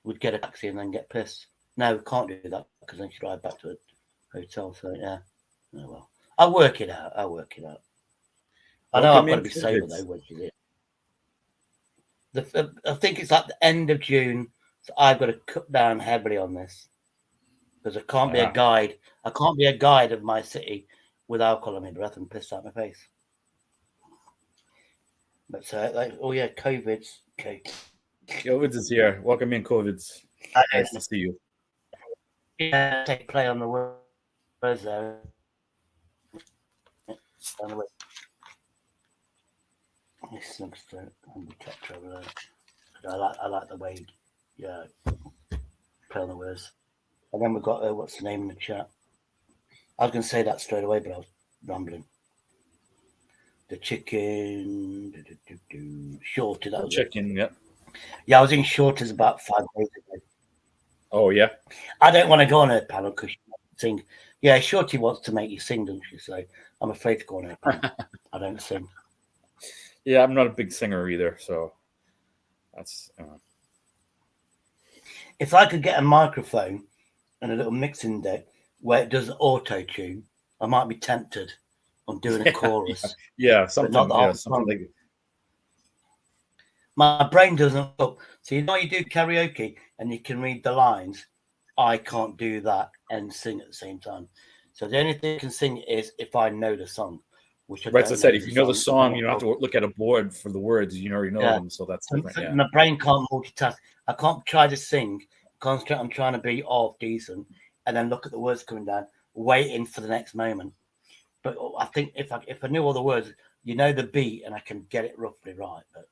we'd get a taxi and then get pissed. No, we can't do that because then she drive back to a hotel. So yeah, oh well, I'll work it out. I know I've got to be sober though when she's here. I think it's like the end of June, So I've got to cut down heavily on this because I can't be a Ah. guide. I can't be a guide of my city with alcohol in my breath and piss out my face. But oh yeah, COVID's okay. COVID's is here. Welcome in, COVID's. Nice to see you. Yeah, take play on the words there. This looks to the capture over there. I like the way, yeah, play on the words. And then we've got what's the name in the chat? I was going to say that straight away, but I was rambling. The chicken, Shorty. That was chicken, it. Yeah, I was in Shorty's about 5 days ago. Oh yeah. I don't want to go on her panel because she wants to sing. Yeah, Shorty wants to make you sing, doesn't she? So I'm afraid to go on her panel. I don't sing. Yeah, I'm not a big singer either, so that's. If I could get a microphone and a little mixing deck where it does auto tune, I might be tempted on doing a chorus. Yeah, something. Not the Yeah, something like. My brain doesn't up. So you know you do karaoke and you can read the lines. I can't do that and sing at the same time. So the only thing I can sing is if I know the song. Which I right, as I said, if you know the song, you don't have to look at a board for the words. You already know them, so that's different. Yeah. My brain can't multitask. I can't try to sing, concentrate on trying to be decent, and then look at the words coming down, waiting for the next moment. But I think if I knew all the words, you know the beat, and I can get it roughly right. But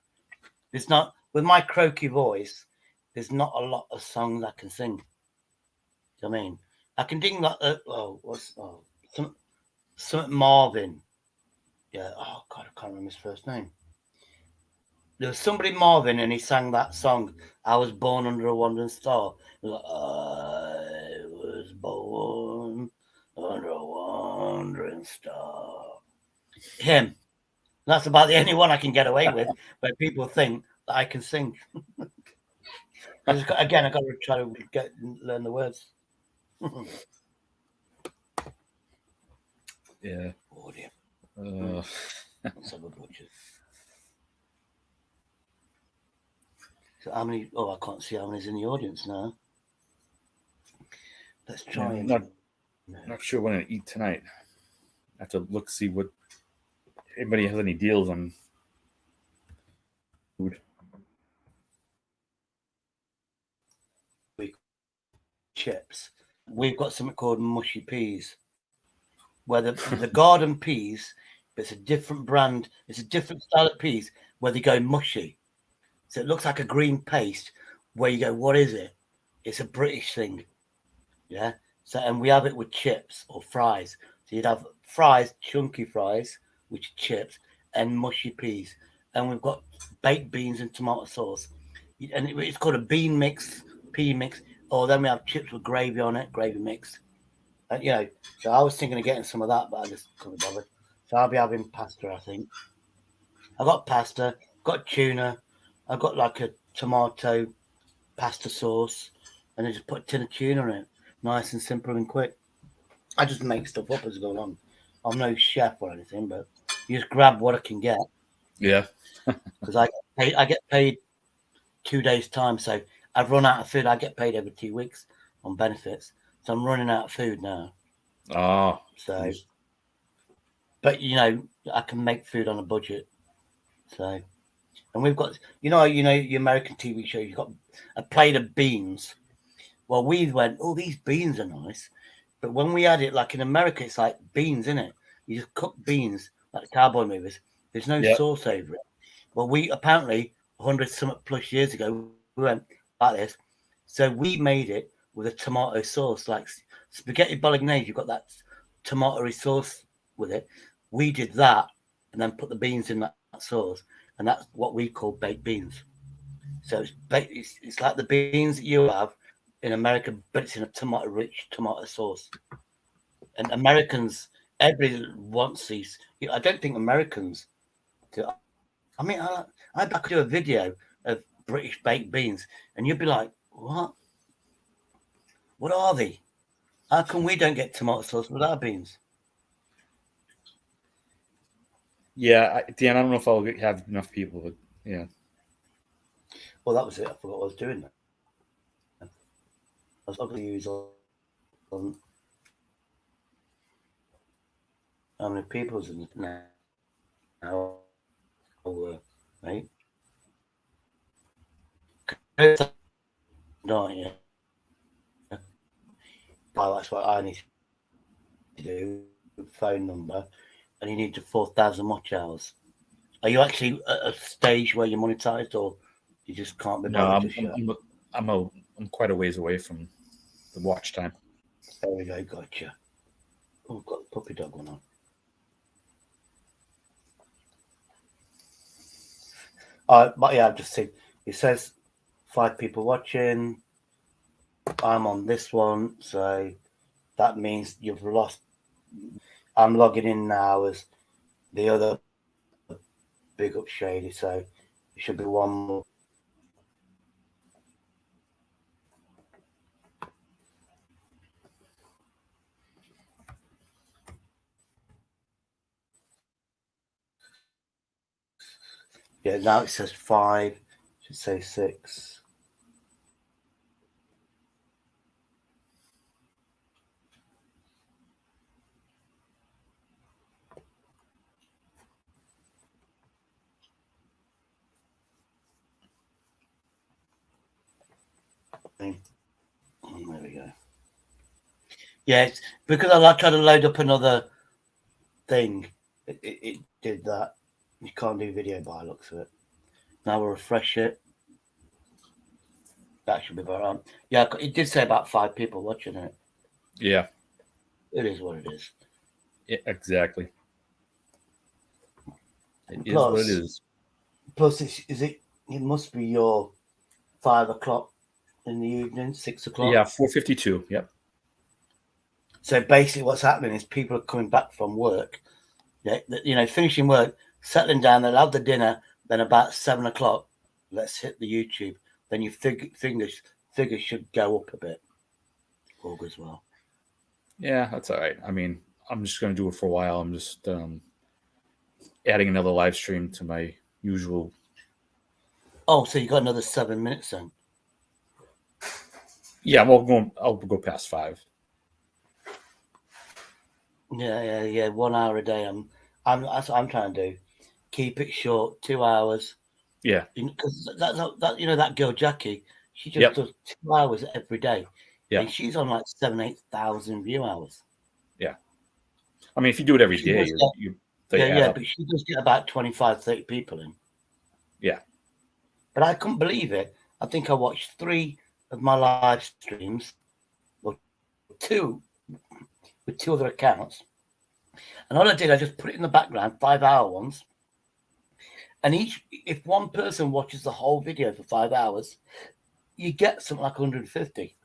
there's not, with my croaky voice, there's not a lot of songs I can sing. Do you know what I mean? I can ding like something Marvin. Yeah. Oh God, I can't remember his first name. There was somebody Marvin, and he sang that song. I was born under a wandering star. Like, I was born under a wandering star. Him. That's about the only one I can get away with, where people think that I can sing. Again, I've got to try to learn the words. Yeah. Oh dear. Let's have a butcher. So how many? Oh, I can't see how many's in the audience now. Let's try and. Not sure what I'm gonna eat tonight. I have to look, see what anybody has any deals on food. Chips. We've got something called mushy peas, where the garden peas, but it's a different brand. It's a different style of peas where they go mushy. So it looks like a green paste. Where you go, what is it? It's a British thing. Yeah. So and we have it with chips or fries. So you'd have fries, chunky fries, which are chips, and mushy peas. And we've got baked beans and tomato sauce. And it's called a bean mix, pea mix. Or then we have chips with gravy on it, gravy mix. And, so I was thinking of getting some of that, but I just couldn't bother. So I'll be having pasta, I think. I got pasta, got tuna, I got like a tomato pasta sauce, and I just put a tin of tuna in it. Nice and simple and quick. I just make stuff up as I go along. I'm no chef or anything, but you just grab what I can get. Yeah. Because I get paid 2 days' time, so I've run out of food. I get paid every 2 weeks on benefits, so I'm running out of food now. Oh. So, but I can make food on a budget. So, and we've got your American TV show. You've got a plate of beans. Well, we went, oh, these beans are nice, but when we had it, like in America, it's like beans, isn't it? You just cook beans like the cowboy movies. There's no sauce over it. Well, we apparently 100 something plus years ago we went like this. So we made it with a tomato sauce, like spaghetti bolognese. You've got that tomato sauce with it. We did that and then put the beans in that sauce, and that's what we call baked beans. So it's like the beans that you have in America, but it's in a rich tomato sauce. And Americans, everybody wants these. I don't think Americans do. I mean, I could do a video of British baked beans, and you'd be like, what? What are they? How come we don't get tomato sauce with our beans? Yeah, Dan, I don't know if I'll have enough people, but yeah. Well, that was it. I forgot what I was doing. was ugly use on how many people's in it now, right? Don't you? Well, that's what I need to do. Phone number, and you need to 4,000 watch hours. Are you actually at a stage where you're monetized, or you just can't be No, bothered just yet? I'm quite a ways away from the watch time. There we go, gotcha. Oh, I've got the puppy dog one on. But yeah, I've just seen it says 5 people watching. I'm on this one, so that means you've lost. I'm logging in now as the other big up shady, so it should be one more. Yeah, now it says 5. Should say 6. There we go. Yeah, it's because I tried to load up another thing. It did that. You can't do video by the looks of it. Now we'll refresh it. That should be about right. Yeah, it did say about 5 people watching it. Yeah, It is what it is. yeah, exactly. It is Plus, what it is. Plus, it must be your 5 o'clock in the evening, 6 o'clock. Yeah, 4:52. Yep. So basically, what's happening is people are coming back from work. Finishing work, settling down. They'll have the dinner. Then about 7 o'clock, let's hit the YouTube. Then your figures should go up a bit. All as well. Yeah, that's all right. I mean, I'm just going to do it for a while. I'm just adding another live stream to my usual. Oh, so you got another 7 minutes then? Yeah, I'll go past 5. Yeah. 1 hour a day. That's what I'm trying to do. Keep it short, 2 hours. Yeah. Because that girl Jackie, she just does 2 hours every day. Yeah. And she's on like 7,000-8,000 view hours. Yeah. I mean, if you do it every day, but she does get about 25-30 people in. Yeah. But I couldn't believe it. I think I watched 3 of my live streams, or 2 with 2 other accounts. And all I did, I just put it in the background, 5-hour ones. And if one person watches the whole video for 5 hours, you get something like 150,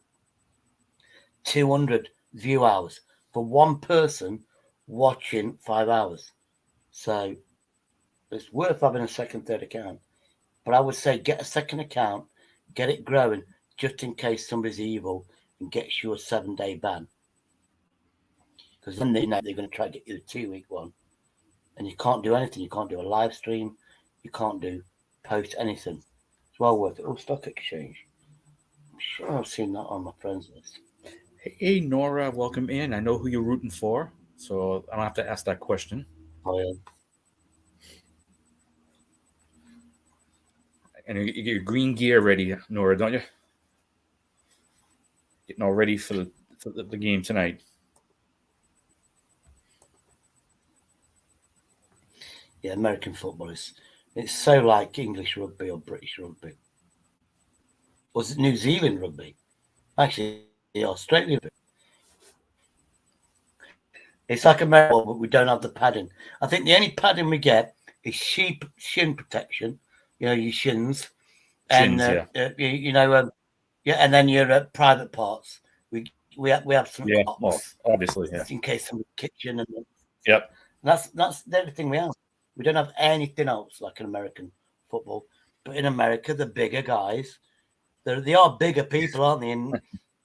200 view hours for one person watching 5 hours. So it's worth having a second, third account. But I would say get a second account, get it growing, just in case somebody's evil and gets you a 7-day ban. Because then they know they're going to try to get you a 2-week one. And you can't do anything. You can't do a live stream. You can't post anything. It's well worth it. Oh, Stock Exchange. I'm sure I've seen that on my friends list. Hey, Nora, welcome in. I know who you're rooting for, so I don't have to ask that question. Oh, yeah. And you get your green gear ready, Nora, don't you? Getting all ready for the game tonight. Yeah, American football it's so like English rugby or British rugby. Was it New Zealand rugby? Actually, the Australian rugby. It's like America, but we don't have the padding. I think the only padding we get is shin protection. Your shins, and and then your private parts. We have some obviously, in case somebody's kitchen and yep. That's everything we have. We don't have anything else like an American football. But in America, the bigger guys, they are bigger people, aren't they? And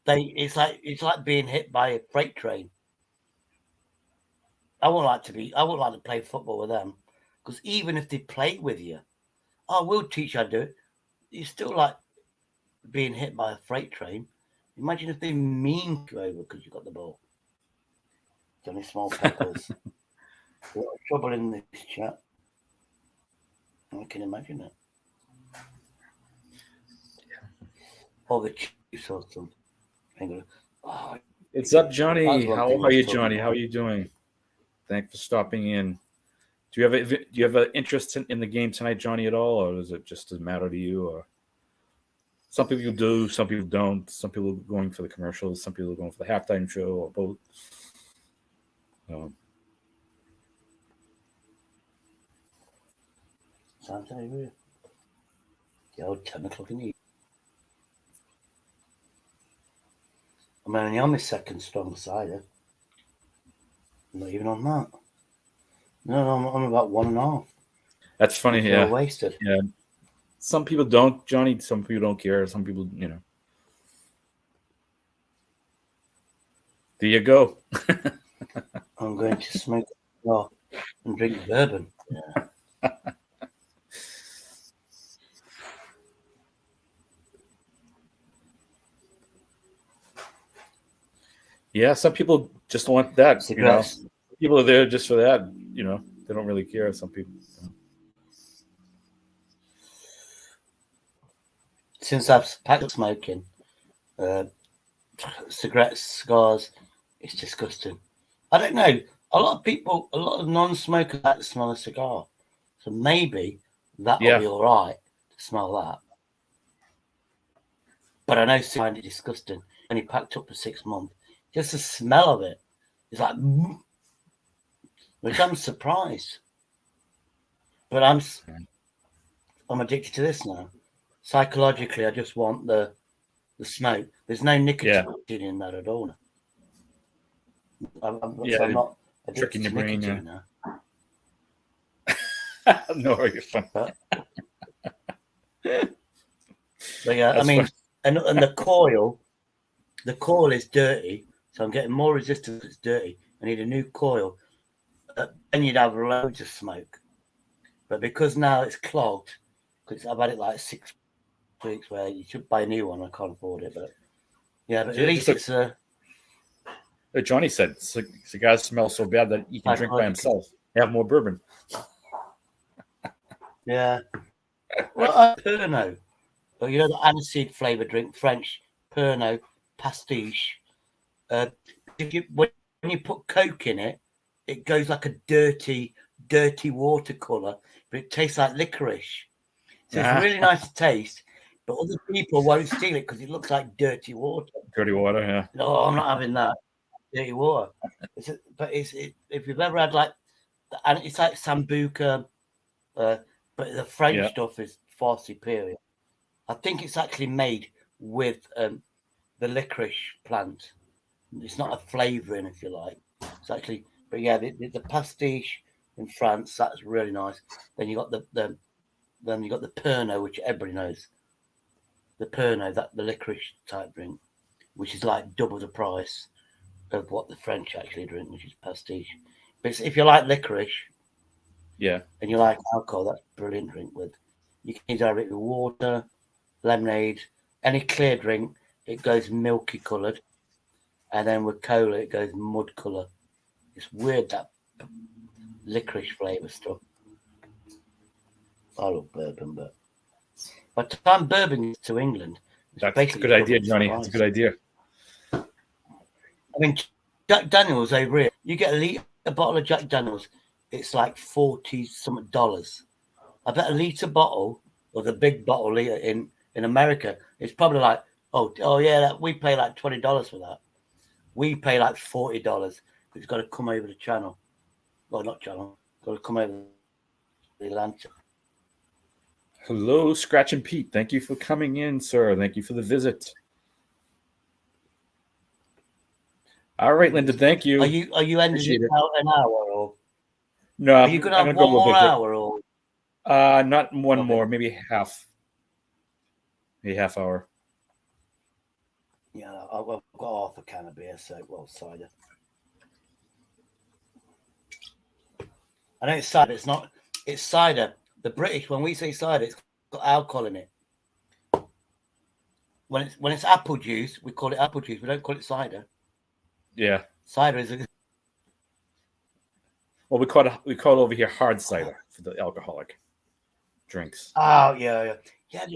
it's like being hit by a freight train. I wouldn't like to play football with them, because even if they play with you, I will teach you how to do it. You're still like being hit by a freight train. Imagine if they mean you over because you got the ball. Johnny Small Peppers. A lot of trouble in this chat. I can imagine it. Or the Chiefs or something. Oh, It's up, Johnny. That's one How thing I are was you, talking Johnny? about. How are you doing? Thanks for stopping in. Do you have an interest in the game tonight, Johnny, at all, or does it just doesn't matter to you? Or some people do, some people don't. Some people are going for the commercials, some people are going for the halftime show, or both. Sounds very weird. The old 10 o'clock in the evening. I'm only on my second strong cider. I'm not even on that. No, I'm about 1.5. That's funny. I feel Yeah, wasted. yeah. Some people don't, Johnny. Some people don't care. Some people, There you go. I'm going to smoke and drink bourbon. Yeah. Yeah, some people just want that. Cigarettes. People are there just for that. They don't really care. Some people. Since I've packed up smoking, cigarettes, cigars, it's disgusting. I don't know. A lot of non-smokers like to smell a cigar. So maybe that'll be all right to smell that. But I know some find it disgusting. When he packed up for 6 months, just the smell of it is like, which I'm surprised. But I'm addicted to this now. Psychologically, I just want the smoke. There's no nicotine in that at all. I'm not tricking your brain now. No, you're fine. But yeah, I mean, and the coil is dirty, so I'm getting more resistance. It's dirty. I need a new coil. Then you'd have loads of smoke. But because now it's clogged, because I've had it like 6 weeks, where you should buy a new one. I can't afford it, but yeah, but at least it's Johnny said cigars smell so bad that he can drink by himself. Have more bourbon. Yeah. Well, Pernod. Well, you know the aniseed flavour drink, French Pernod pastiche. When you put Coke in it, it goes like a dirty watercolour, but it tastes like licorice. So it's really nice to taste, but other people won't steal it because it looks like dirty water. Dirty water, yeah. No, I'm not having that. Dirty water. If you've ever had and it's like Sambuca, but the French stuff is far superior. I think it's actually made with the licorice plant. It's not a flavouring, if you like. It's actually, but yeah, the pastiche in France, that's really nice. Then you got the Pernod, which everybody knows. The Pernod, the licorice type drink, which is like double the price of what the French actually drink, which is pastiche. But if you like licorice, and you like alcohol, that's a brilliant drink with. You can either have it with water, lemonade, any clear drink. It goes milky coloured, and then with cola, it goes mud colour. It's weird, that licorice flavour stuff. I love bourbon, but by the time bourbon gets to England, that's a good idea, Johnny. It's a good idea. I mean, Jack Daniels over here, you get a bottle of Jack Daniels, it's like $40-something. I bet a litre bottle, or the big bottle litre in America, it's probably like, oh yeah, we pay like $20 for that. We pay like $40. It's got to come over the channel. Well, not channel. Got to come over the Atlantic. Hello, Scratch and Pete. Thank you for coming in, sir. Thank you for the visit. All right, Linda. Thank you. Are you ending it out an hour, or no? Are you going to have one more hour, or not one more, maybe half. Maybe half hour. Yeah, I've got half a can of beer, cider. I know it's cider. It's cider. The British, when we say cider, it's got alcohol in it. when it's apple juice, we call it apple juice. We don't call it cider. Yeah. Cider is a Well, we call it over here hard cider for the alcoholic drinks. yeah.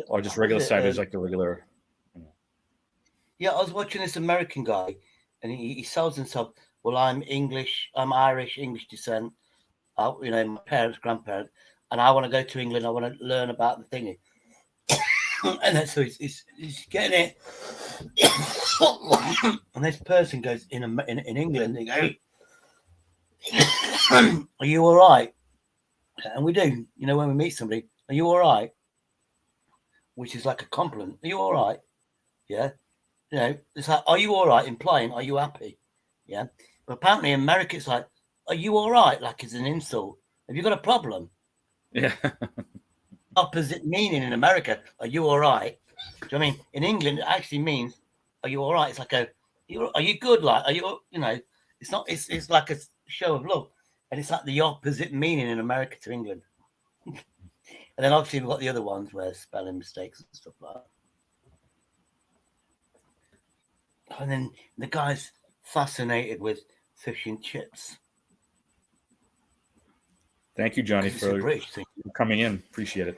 Or just regular cider is like the regular. Yeah, I was watching this American guy, and he sells himself. Well, I'm English, I'm Irish, English descent. My parents, grandparents, and I want to go to England. I want to learn about the thingy. And then, so he's getting it. And this person goes in England. They go, "Are you all right?" And we do. When we meet somebody, "Are you all right?" Which is like a compliment. "Are you all right?" Yeah. It's like, "Are you all right?" Implying, "Are you happy?" Yeah. But apparently in America, it's like, "Are you all right?" Like it's an insult. Have you got a problem? Yeah. Opposite meaning in America. "Are you all right?" Do you know what I mean? In England, it actually means, "Are you all right?" It's like are you good? Like, are you, it's not, it's like a show of love. And it's like the opposite meaning in America to England. And then obviously we've got the other ones where spelling mistakes and stuff like that. And then the guy's fascinated with fish and chips. Thank you, Johnny, It's a for British thing. coming in. Appreciate it.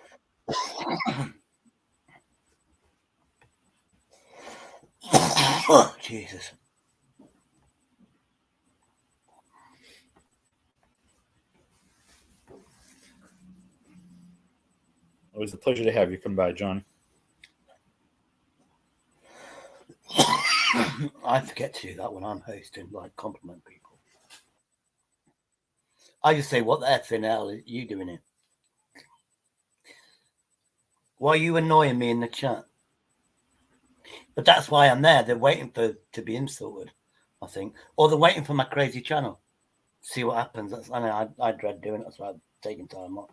Oh, Jesus. Always a pleasure to have you come by, Johnny. I forget to do that when I'm hosting, like compliment people. I just say, "What the F in hell are you doing here? Why are you annoying me in the chat?" But that's why I'm there. They're waiting to be insulted, I think. Or they're waiting for my crazy channel. See what happens. I know I dread doing it. That's why I'm taking time off.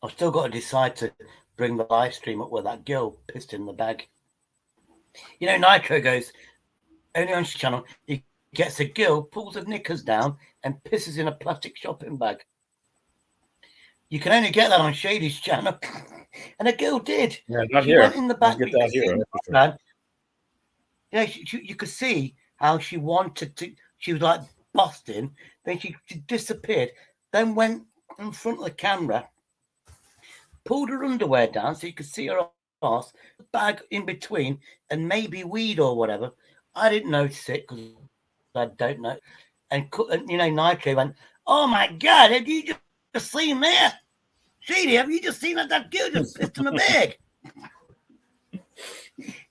I've still got to decide to bring the live stream up where that girl pissed in the bag. Nitro goes, only on his channel, he gets a girl, pulls her knickers down, and pisses in a plastic shopping bag. You can only get that on Shady's channel. And a girl did. Yeah, not she here. went in the back. Get that here. Yeah, you could see how she wanted to. She was like busting. Then she disappeared. Then went in front of the camera, pulled her underwear down so you could see her ass, bag in between, and maybe weed or whatever. I didn't notice it because I don't know. And Nitro went, "Oh my God, have you just seen that? Shady, have you just seen that girl just pissed in a bag?"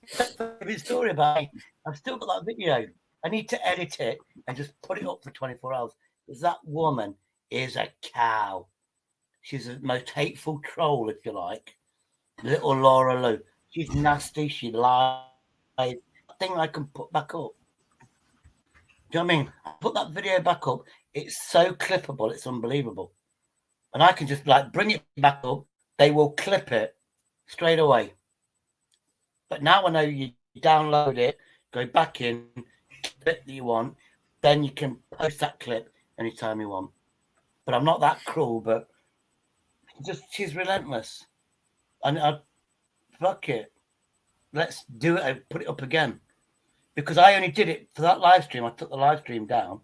Favorite story about me. I've still got that video. I need to edit it and just put it up for 24 hours. Because that woman is a cow. She's the most hateful troll, if you like. Little Laura Lou. She's nasty. She lies. Thing I can put back up. Do you know what I mean? I put that video back up. It's so clippable. It's unbelievable. And I can just bring it back up. They will clip it straight away. But now I know you download it, go back in, clip that you want, then you can post that clip anytime you want. But I'm not that cruel, but she's relentless. And fuck it. Let's do it. I put it up again. Because I only did it for that live stream. I took the live stream down.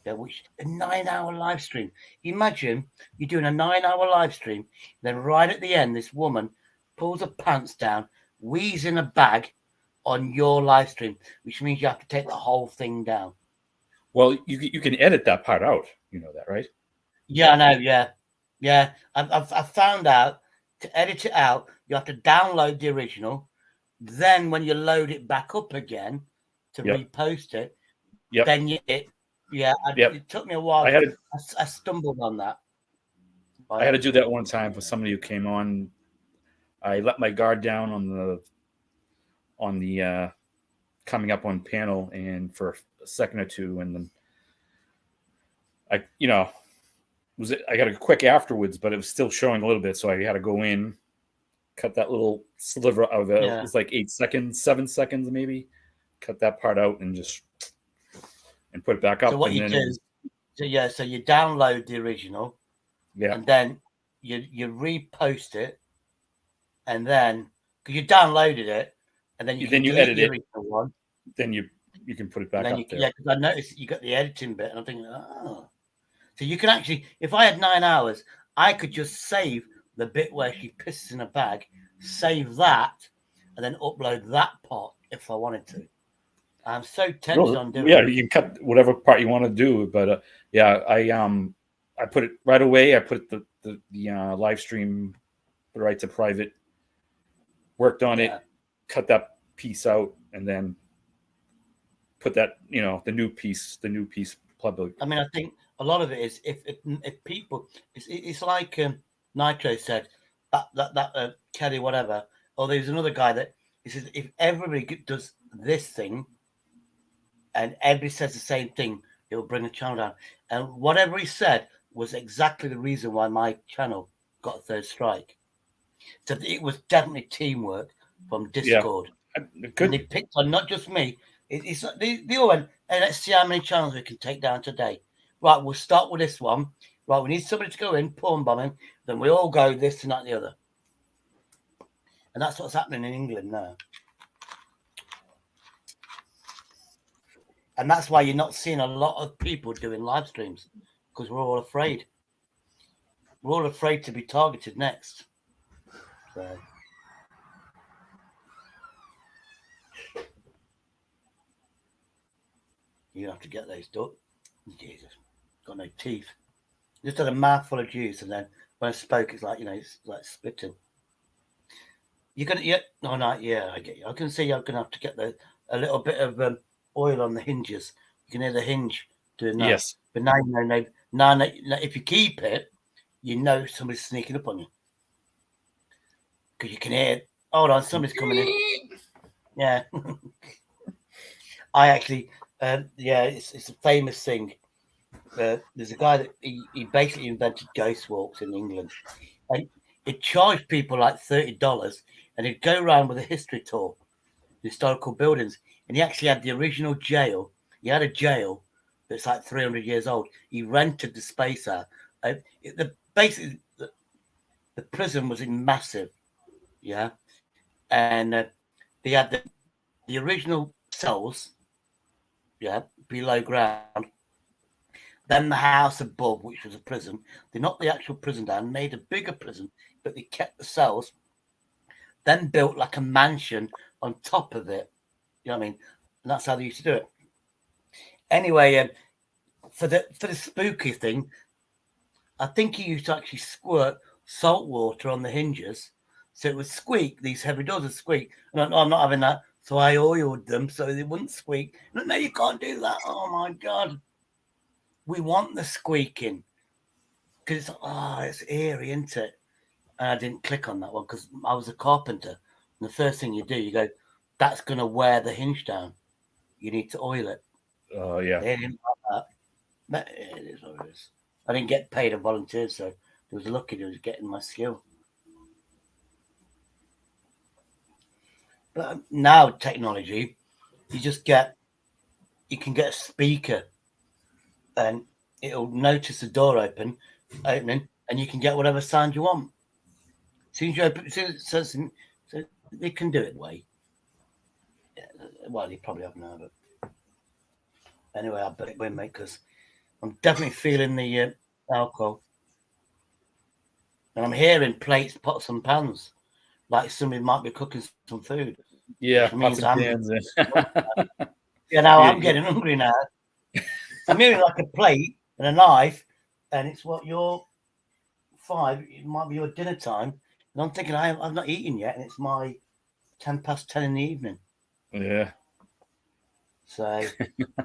Yeah, which a 9-hour live stream. Imagine you're doing a 9-hour live stream, then right at the end, this woman pulls her pants down, wheezes in a bag on your live stream, which means you have to take the whole thing down. Well, you can edit that part out. You know that, right? Yeah, I know. Yeah. I've found out to edit it out, you have to download the original. Then when you load it back up again to repost it, then it took me a while. I stumbled on that. I had to do that one time for somebody who came on. I let my guard down on the coming up on panel, and for a second or two, and then I got a quick afterwards, but it was still showing a little bit, so I had to go in, cut that little sliver of it. It was like 8 seconds, 7 seconds maybe. Cut that part out and put it back up. So what you do? So you download the original, and then you repost it, and then because you downloaded it, and then you can delete edit the it. original one. Then you can put it back up there. Yeah, because I noticed you got the editing bit, and I'm thinking, oh, so you can actually, if I had 9 hours, I could just save the bit where she pisses in a bag, save that, and then upload that part if I wanted to. I'm so tempted on doing. Yeah, you can cut whatever part you want to do, but yeah, I put it right away. I put the live stream right to private. Worked on it, cut that piece out, and then put that the new piece public. I mean, I think a lot of it is if people, it's like Nitro said that Kelly whatever. Or there's another guy that he says if everybody does this thing, and everybody says the same thing, it will bring the channel down. And whatever he said was exactly the reason why my channel got a third strike. So it was definitely teamwork from Discord. Yeah. And they picked on not just me. It's they all went, hey, let's see how many channels we can take down today. Right, we'll start with this one. Right, we need somebody to go in, porn bombing. Then we all go this and that and the other. And that's what's happening in England now. And that's why you're not seeing a lot of people doing live streams, because we're all afraid. We're all afraid to be targeted next. So. You have to get those done. Jesus, got no teeth. Just had a mouthful of juice, and then when I spoke, it's like it's like spitting. You're gonna, yeah, no, no, yeah, I get you. I can see you're gonna have to get a little bit of oil on the hinges. You can hear the hinge doing that. Yes. But now you know. Now, if you keep it, you know somebody's sneaking up on you because you can hear. Hold on, somebody's coming in. Yeah. I actually. Yeah, it's a famous thing. There's a guy that he basically invented ghost walks in England, and it charged people like $30, and he'd go around with a history tour, historical buildings, and he actually had the original jail. He had a jail that's like 300 years old. He rented the space out. Basically, the prison was in massive, yeah, and they had the original cells. Yeah, below ground. Then the house above, which was a prison. They knocked the actual prison down, made a bigger prison, but they kept the cells. Then built like a mansion on top of it. You know what I mean? And that's how they used to do it. Anyway, for the spooky thing, I think he used to actually squirt salt water on the hinges, so it would squeak. These heavy doors would squeak. No, I'm not having that. So I oiled them so they wouldn't squeak. No, you can't do that. Oh my God. We want the squeaking because it's eerie, isn't it? And I didn't click on that one because I was a carpenter. And the first thing you do, you go, that's going to wear the hinge down. You need to oil it. Oh, yeah. They didn't like that. But it is what it is. I didn't get paid. I volunteered, so it was lucky to was getting my skill. But now technology, you can get a speaker and it'll notice the door opening, and you can get whatever sound you want. So they can do it way. Yeah, well, they probably have now, but anyway, I bet it won't, mate, because I'm definitely feeling the alcohol. And I'm hearing plates, pots, and pans, like somebody might be cooking some food. Yeah, pots and pans. I'm getting hungry now. I'm hearing like a plate and a knife, and it's what you're 5. It might be your dinner time, and I'm thinking I've not eaten yet, and it's my 10:10 in the evening. Yeah. So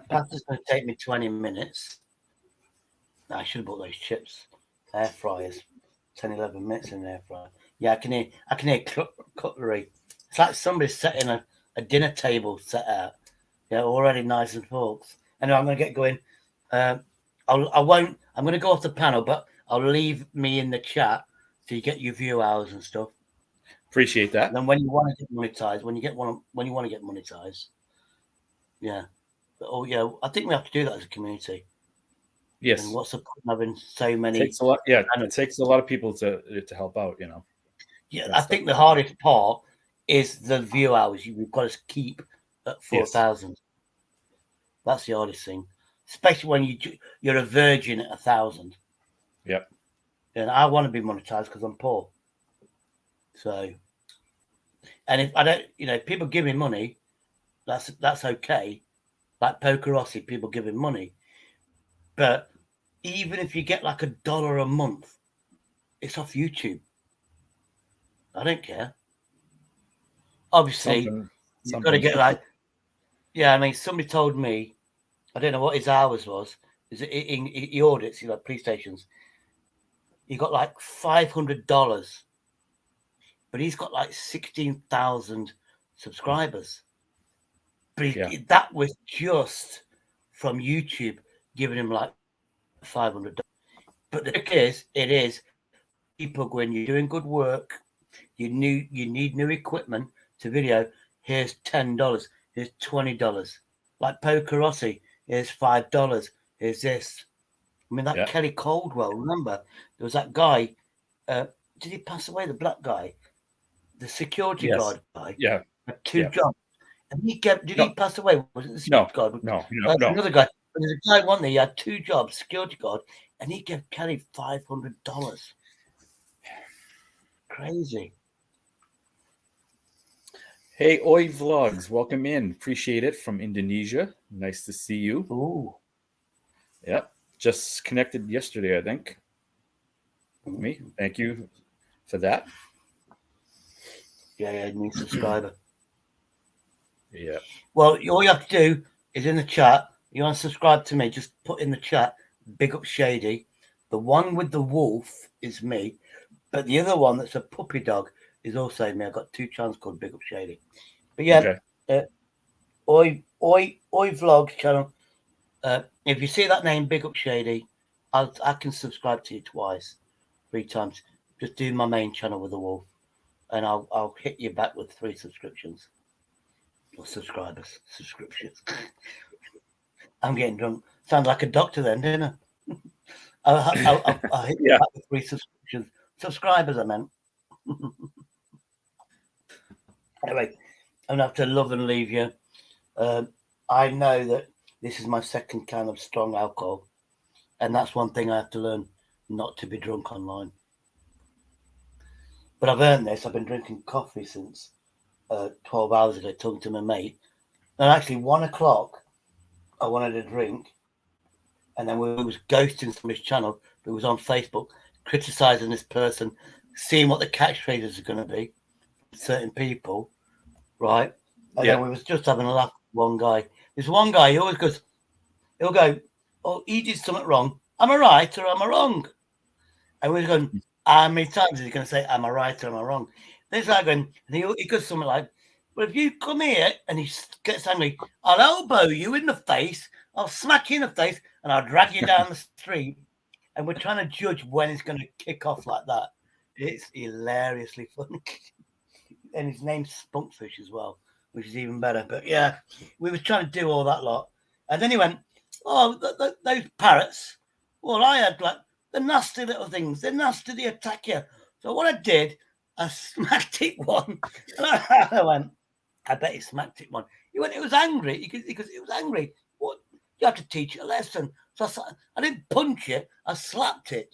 pasta's going to take me 20 minutes. I should have bought those chips, air fryers. 10-11 minutes in the air fryer. Yeah, I can hear cutlery. It's like somebody's setting a dinner table set out. Yeah, already knives and forks. Anyway, I'm going to get going. I'm going to go off the panel, but I'll leave me in the chat so you get your view hours and stuff. Appreciate that. And then when you want to get monetized, when you want to get monetized, yeah. I think we have to do that as a community. Yes. And what's the point of having so many? It takes a lot. Yeah, channels? it takes a lot of people to help out. Yeah, that I stuff. think the hardest part is the view hours. You've got to keep at 4,000. That's the hardest thing, especially when you're a virgin at 1,000. Yep. And I want to be monetized because I'm poor. So, and if I don't, people give me money, that's okay. Like Poker Rossi, people give him money. But even if you get like $1 a month, it's off YouTube. I don't care. Obviously, you've got to get like, yeah. I mean, somebody told me, I don't know what his hours was. Is it he audits, police stations. He got like $500, but he's got like 16,000 subscribers. But that was just from YouTube giving him like $500. But the trick is, people when you're doing good work, you need new equipment to video. Here's $10. Here's $20. Like Poker Rossi, here's $5. Here's this. I mean, that Kelly Caldwell. Remember, there was that guy. Did he pass away? The black guy, the security guard guy. Yeah. Had 2 jobs, and he kept. Did he pass away? Was it the security guard? No. Another guy. There's a guy one day. He had 2 jobs, security guard, and he gave Kelly $500. Crazy. Hey, Oi Vlogs, welcome in. Appreciate it from Indonesia. Nice to see you. Ooh. Yep. Just connected yesterday, I think. Me. Thank you for that. Yeah, new subscriber. Yeah. Well, all you have to do is in the chat, you want to subscribe to me, just put in the chat, Big Up Shady. The one with the wolf is me, but the other one that's a puppy dog is also me. I've got 2 channels called Big Up Shady. But yeah, Oi Vlogs channel. If you see that name, Big Up Shady, I can subscribe to you 3 times. Just do my main channel with the wolf, and I'll hit you back with 3 subscriptions or subscriptions. I'm getting drunk. Sounds like a doctor then, didn't I? I'll hit you back with 3 subscriptions. Subscribers, I meant. Anyway, I'm going to have to love and leave you. I know that this is my second can of strong alcohol, and that's one thing I have to learn, not to be drunk online. But I've earned this. I've been drinking coffee since 12 hours ago, talking to my mate. And actually, 1 o'clock, I wanted a drink, and then we was ghosting somebody's channel, but it was on Facebook, criticising this person, seeing what the catchphrases are going to be, certain people, right? And then we was just having a laugh with one guy. There's one guy, he always goes, he'll go, oh, he did something wrong. Am I right or am I wrong? And we're going, how many times is he going to say, am I right or am I wrong? Then it's like going, and he goes something like, well, if you come here, and he gets angry, I'll elbow you in the face, I'll smack you in the face, and I'll drag you down the street. And we're trying to judge when it's going to kick off like that. It's hilariously funny. And his name's Spunkfish as well, which is even better. But yeah, we were trying to do all that lot. And then he went, oh, those parrots. Well, I had like the nasty little things. They're nasty, they attack you. So what I did, I smacked it one. And I went, I bet he smacked it one. He went, it was angry. Because it was angry. What? You have to teach it a lesson. So I didn't punch it. I slapped it.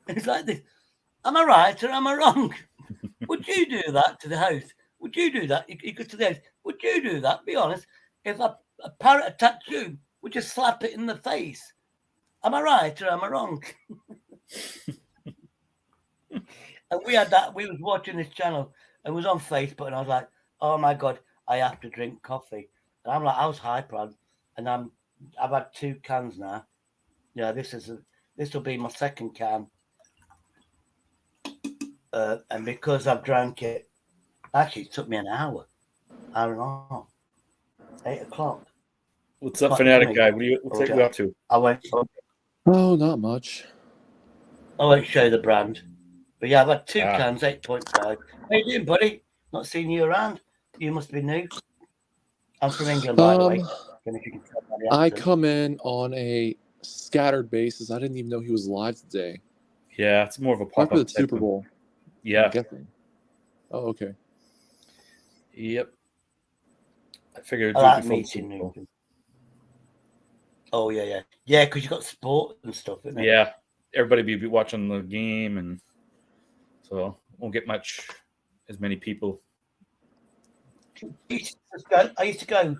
And it's like this. Am I right or am I wrong? Would you do that to the house? Would you do that? You go to the house. Would you do that? Be honest. If a parrot attacked you, would you slap it in the face? Am I right or am I wrong? And we had that. We was watching this channel. It was on Facebook, and I was like, "Oh my god, I have to drink coffee." And I'm like, I was hyper, and I've had 2 cans now. Yeah, this will be my second can. And because I've drank it, actually it took me an hour and a half. 8 o'clock. What's up, Fanatic Guy? What's you up to? I won't. Oh, not much. I won't show the brand. But yeah, I've had 2 cans, 8.5. How you doing, buddy? Not seeing you around. You must be new. I'm from England, by the way. I come in on a scattered bases. I didn't even know he was live today. Yeah, it's more of a Probably pop-up for the type Super of- Bowl. I'm Yeah. guessing. Oh, okay. Yep. I figured I it'd like be before the meeting Super Bowl. new. Oh yeah. Because you got sport and stuff, isn't it? Yeah, everybody be watching the game, and so won't get as many people. I used to go.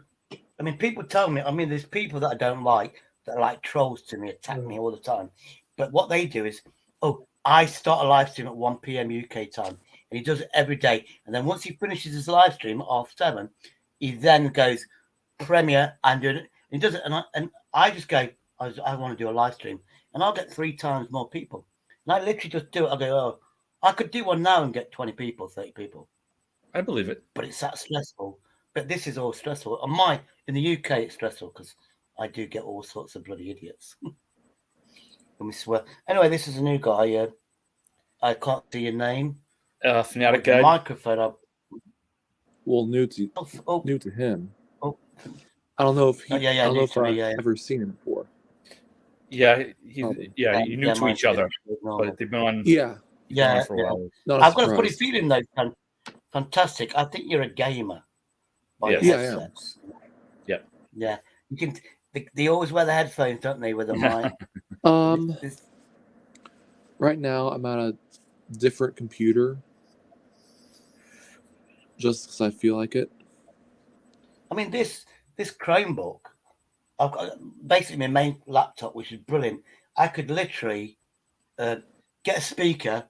I mean, people tell me. I mean, there's people that I don't like that are like trolls to me, attack me all the time. But what they do is, I start a live stream at 1 p.m. UK time, and he does it every day. And then once he finishes his live stream at 7:30, he then goes premiere and do it. He does it, and I just go. I want to do a live stream, and I'll get 3 times more people. And I literally just do it. I go, I could do one now and get 20 people, 30 people. I believe it. But it's that stressful. But this is all stressful. And in the UK, it's stressful because I do get all sorts of bloody idiots. Let me swear. Anyway, this is a new guy. I can't see your name. Fanatic With the Guide. microphone up. Well, new to him. Oh. I don't know if he. Yeah, I don't new know if to me, I've yeah. ever seen him before. Yeah, Probably. you're new to each other, Normal. but they've been on, Yeah. Yeah, for a while. Not a I've got a funny surprise. feeling though. Fantastic. I think you're a gamer. By Yes. your Yeah, I am. headsets. Yep. Yeah. You can. They always wear the headphones, don't they? With the mic. This- Right now I'm at a different computer, just because I feel like it. I mean, this Chromebook, I've got basically my main laptop, which is brilliant. I could literally get a speaker,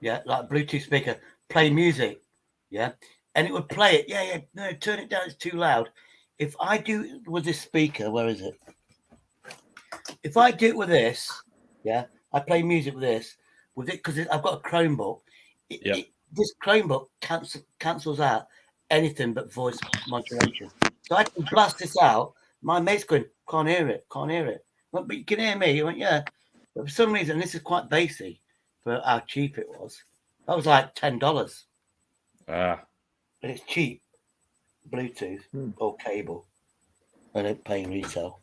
like a Bluetooth speaker, play music, and it would play it. Yeah, no, turn it down, it's too loud. If I do it with this speaker, where is it? If I do it with this, I play music with it because I've got a Chromebook. This Chromebook cancels out anything but voice modulation. So I can blast this out. My mate's going, can't hear it. Well, but you can hear me. I went, yeah. But for some reason, this is quite basic for how cheap it was. That was like $10. Ah, But it's cheap. Bluetooth or cable. I don't pay retail.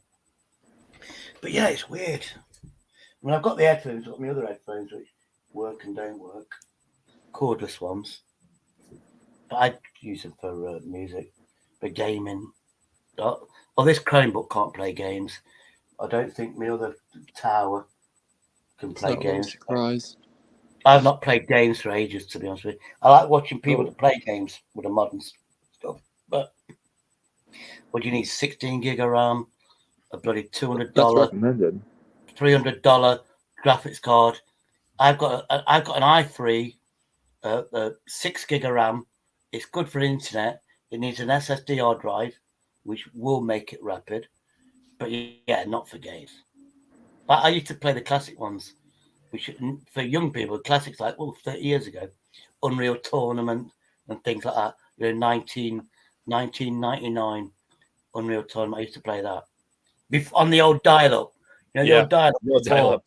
But yeah, it's weird. I mean, I've got the headphones, I've got my other headphones which work and don't work. Cordless ones. But I use them for music, for gaming. This Chromebook can't play games. I don't think my other tower can play games. Surprise. I've not played games for ages, to be honest with you. I like watching people that play games with the modern stuff. But what do you need? 16 gig of RAM, a bloody $200, That's recommended. $300 graphics card. I've got an i3, 6 gig of RAM. It's good for internet. It needs an SSD hard drive, which will make it rapid. But yeah, not for games. But I used to play the classic ones, which for young people, classics like 30 years ago, Unreal Tournament and things like that. 1999 Unreal Tournament. I used to play that on the old dial-up. The old dial-up,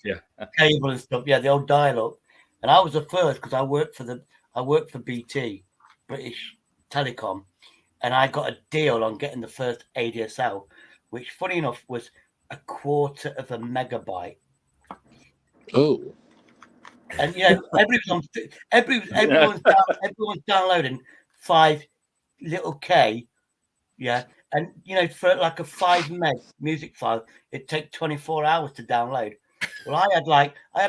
cable and stuff. Yeah, the old dial-up. And I was the first because I worked for BT, British Telecom, and I got a deal on getting the first ADSL, which, funny enough, was 1/4 of a megabyte. Oh. And everyone's downloading 5 little K, and for like a 5 meg music file, it'd take 24 hours to download. Well, I had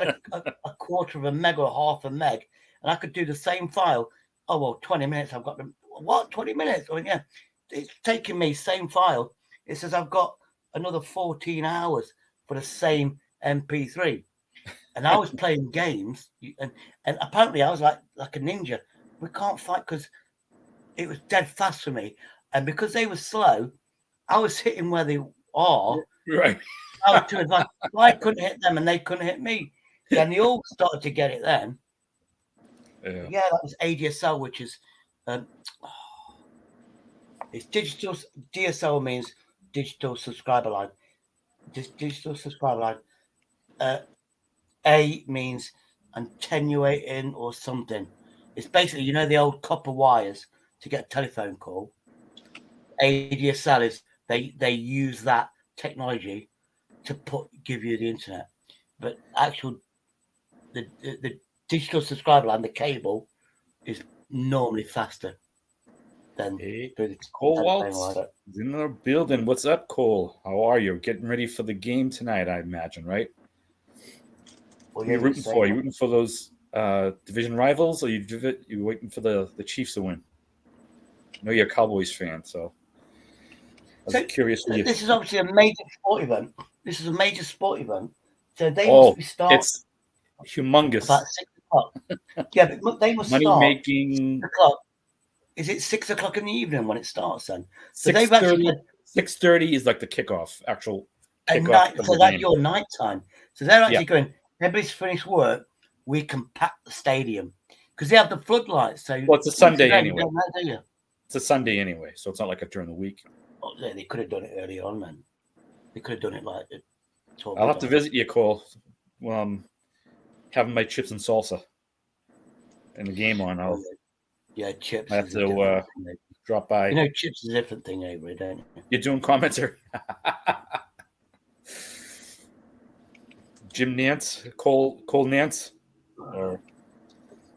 a 1/4 of a meg or 1/2 a meg, and I could do the same file. 20 minutes. I've got them. What? 20 minutes? I mean, yeah, it's taking me same file. It says I've got another 14 hours for the same MP3. And I was playing games, and apparently I was like a ninja. We can't fight because it was dead fast for me, and because they were slow, I was hitting where they are. Right. I was too advanced. So I couldn't hit them, and they couldn't hit me. Then they all started to get it. Then, yeah, that was ADSL, which is it's digital. DSL means digital subscriber line. Digital subscriber line. A means attenuating or something. It's basically, the old copper wires to get a telephone call. ADSL is they use that technology give you the internet, but the digital subscriber line, the cable, is normally faster than Hey, through the Cole telephone Waltz line. is in the building. What's up, Cole? How are you? Getting ready for the game tonight, I imagine, right? Well, Who are you yeah, rooting for? Are you rooting for those division rivals, or you waiting for the Chiefs to win? I know you're a Cowboys fan, so I was curious. This is obviously a major sport event. This is a major sport event, so they Oh, must be starting it's humongous. about 6 o'clock. Yeah, but they must Money start making 6 o'clock. Is it 6 o'clock in the evening when it starts then? So 6:30. they've actually 6:30 is like the kickoff, actual a kickoff night. of So the that's game. your night time. So they're actually Yeah. going. Everybody's finished work. We can pack the stadium because they have the floodlights. So Well, it's a Sunday you anyway. don't know, do you? It's a Sunday anyway, so it's not like during the week. Oh, yeah, they could have done it early on then. They could have done it like at 12 I'll have to o'clock. visit you, Cole. Having my chips and salsa and the game on. I'll Yeah, chips. I have is a to different thing. drop by. You know, chips is a different thing, Avery, don't you? You're doing commentary. Jim Nance, Cole Nance, or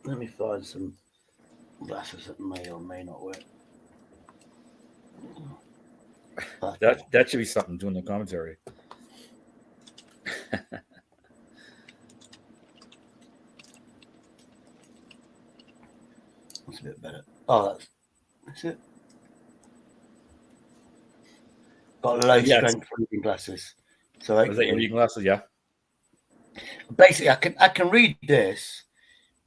Let me find some glasses that may or may not work. that should be something doing the commentary. That's a bit better. Oh, that's it. Got low strength reading glasses. So is that your reading glasses? Yeah. Basically, I can read this,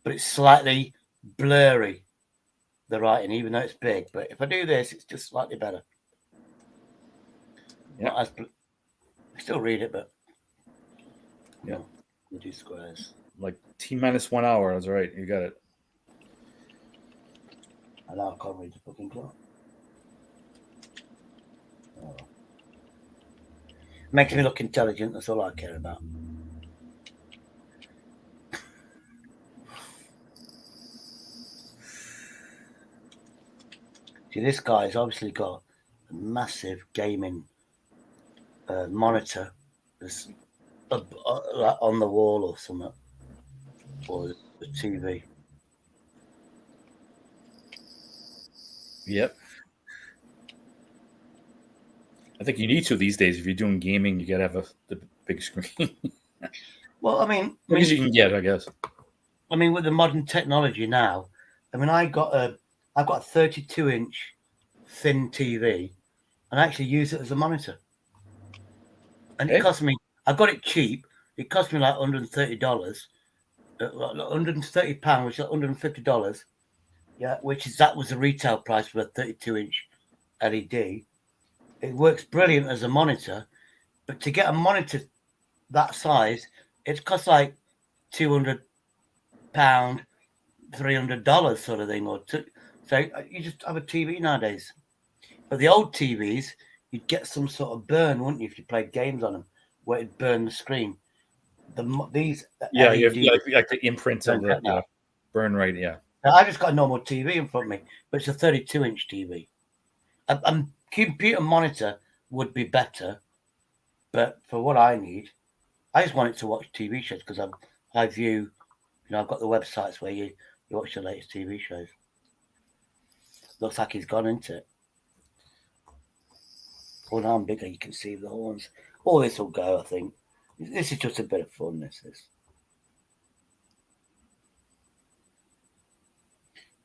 but it's slightly blurry, the writing, even though it's big. But if I do this, it's just slightly better. Yeah. I still read it, but yeah, we do squares. Like T-1 hour. That's right. You got it. I now can't read the fucking clock. Oh. Makes me look intelligent. That's all I care about. See, this guy's obviously got a massive gaming monitor that's on the wall or something, or the TV. Yep. I think you need to these days. If you're doing gaming, you gotta have the big screen. Well, I mean, as you can get, I guess. I mean, with the modern technology now, I mean, I've got a 32-inch thin TV, and I actually use it as a monitor. And it cost me. I got it cheap. It cost me like $130, £130, which is $150. Yeah, that was the retail price for a 32-inch LED. It works brilliant as a monitor, but to get a monitor that size, it costs like £200, $300 sort of thing, so you just have a TV nowadays. But the old TVs, you'd get some sort of burn, wouldn't you, if you played games on them, where it'd burn the screen. These you have like the imprint of the burn right. Yeah. Now, I just got a normal TV in front of me, but it's a 32-inch TV. A computer monitor would be better, but for what I need, I just wanted to watch TV shows because I view, I've got the websites where you watch the latest TV shows. Looks like he's gone into it. Well, now I'm bigger, you can see the horns. All this will go, I think. This is just a bit of fun, this is.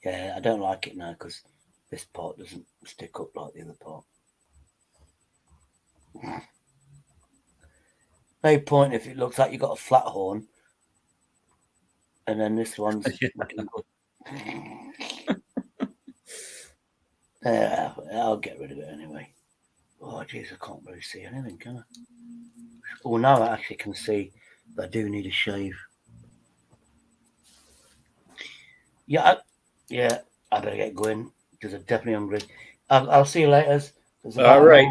Yeah, I don't like it now because this part doesn't stick up like the other part. No point if it looks like you've got a flat horn and then this one's looking good. I'll get rid of it anyway. Oh, jeez, I can't really see anything, can I? Oh, now I actually can see that I do need a shave. Yeah, I better get going because I'm definitely hungry. I'll see you later. All right.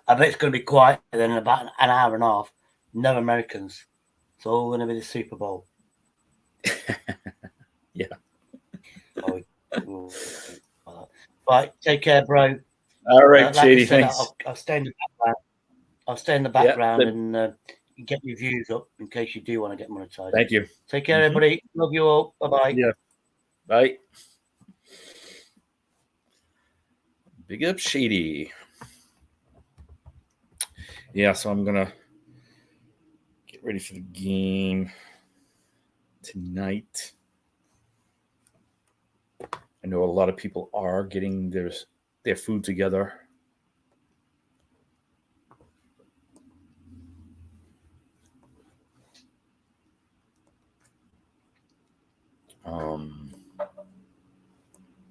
I bet it's going to be quiet then in about an hour and a half. No Americans. It's all going to be the Super Bowl. Yeah. Right, take care, bro. All right, like Shady. Thanks. I'll stay in the background. I'll stay in the background and get your views up in case you do want to get monetized. Thank you. Take care, everybody. Love you all. Bye-bye. Yeah. Bye. Big up Shady. Yeah, so I'm going to get ready for the game tonight. I know a lot of people are getting their food together.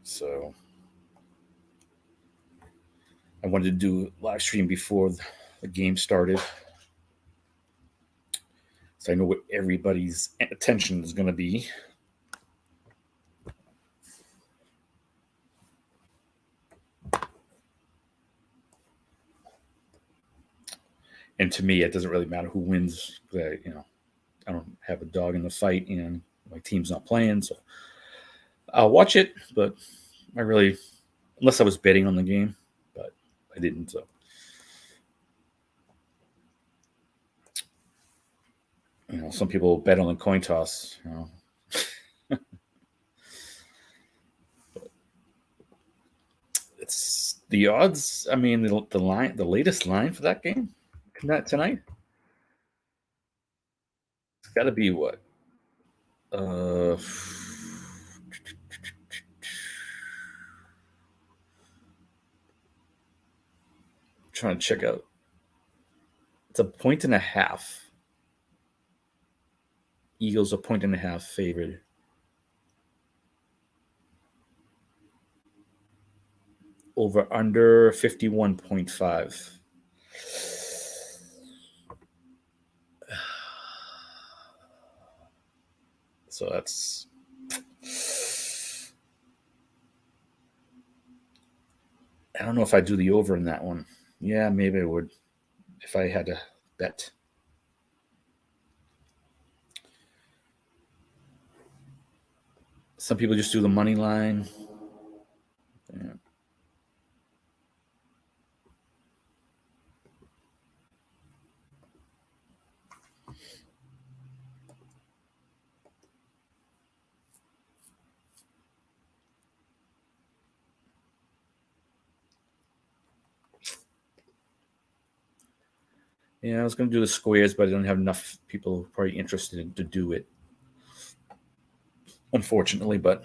So I wanted to do a live stream before the game started, so I know what everybody's attention is going to be. And to me, it doesn't really matter who wins. I don't have a dog in the fight, and my team's not playing, so I'll watch it. But I really, unless I was betting on the game, but I didn't. So, some people bet on the coin toss. It's the odds. I mean, the line, the latest line for that game tonight. It's got to be what? Trying to check out. It's 1.5. Eagles 1.5 favored. Over under 51.5. So that's I don't know if I do the over in that one. Yeah, maybe I would if I had to bet. Some people just do the money line. Yeah. Yeah, I was going to do the squares, but I don't have enough people probably interested to do it. Unfortunately, but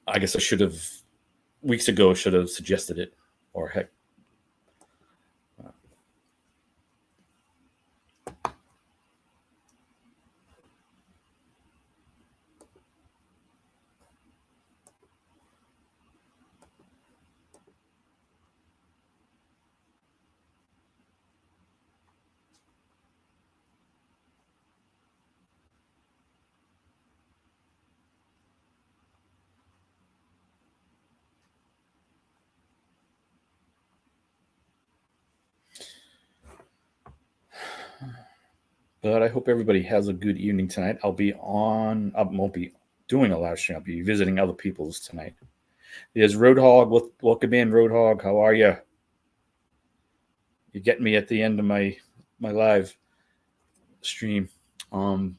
I guess I should have weeks ago should have suggested it, or heck. But I hope everybody has a good evening tonight. I won't be doing a live stream. I'll be visiting other people's tonight. There's Roadhog. Welcome in, Roadhog. How are you? You're getting me at the end of my live stream. I'll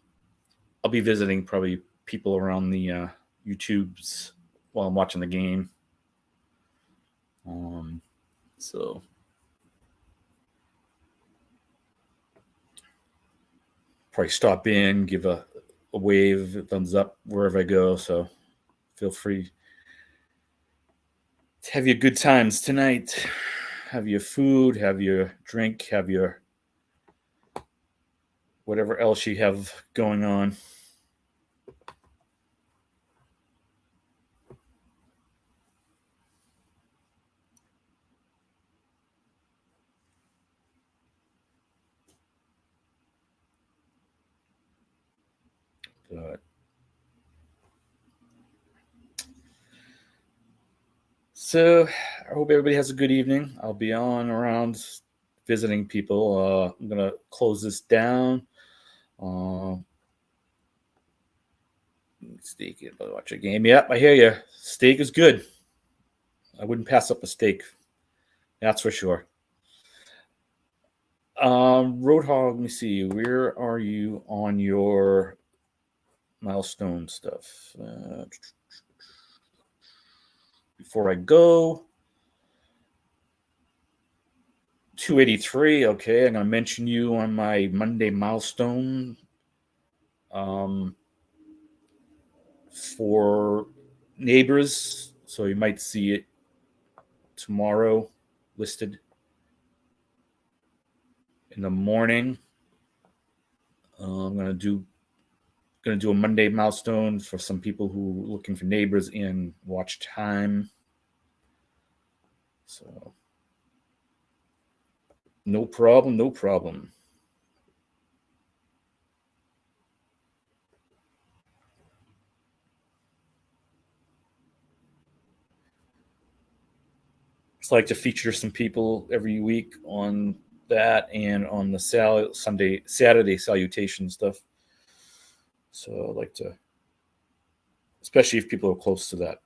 be visiting probably people around the YouTubes while I'm watching the game. So probably stop in, give a wave, a thumbs up wherever I go. So feel free to have your good times tonight. Have your food, have your drink, have your whatever else you have going on. But so I hope everybody has a good evening. I'll be on around visiting people. I'm going to close this down. Steak, watch a game. Yep, I hear you. Steak is good. I wouldn't pass up a steak That's for sure. Roadhog, let me see. Where are you on your milestone stuff? Before I go, 283. Okay, I'm going to mention you on my Monday milestone for neighbors. So you might see it tomorrow listed in the morning. I'm going to do a Monday milestone for some people who are looking for neighbors in watch time. So no problem, no problem. Just like to feature some people every week on that and on the Saturday salutation stuff. So I'd like to, especially if people are close to that.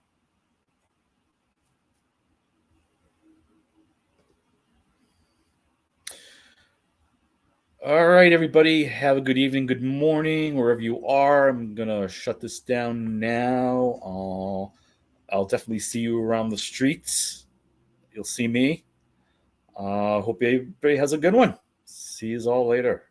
All right, everybody. Have a good evening, good morning, wherever you are. I'm going to shut this down now. I'll definitely see you around the streets. You'll see me. Hope everybody has a good one. See you all later.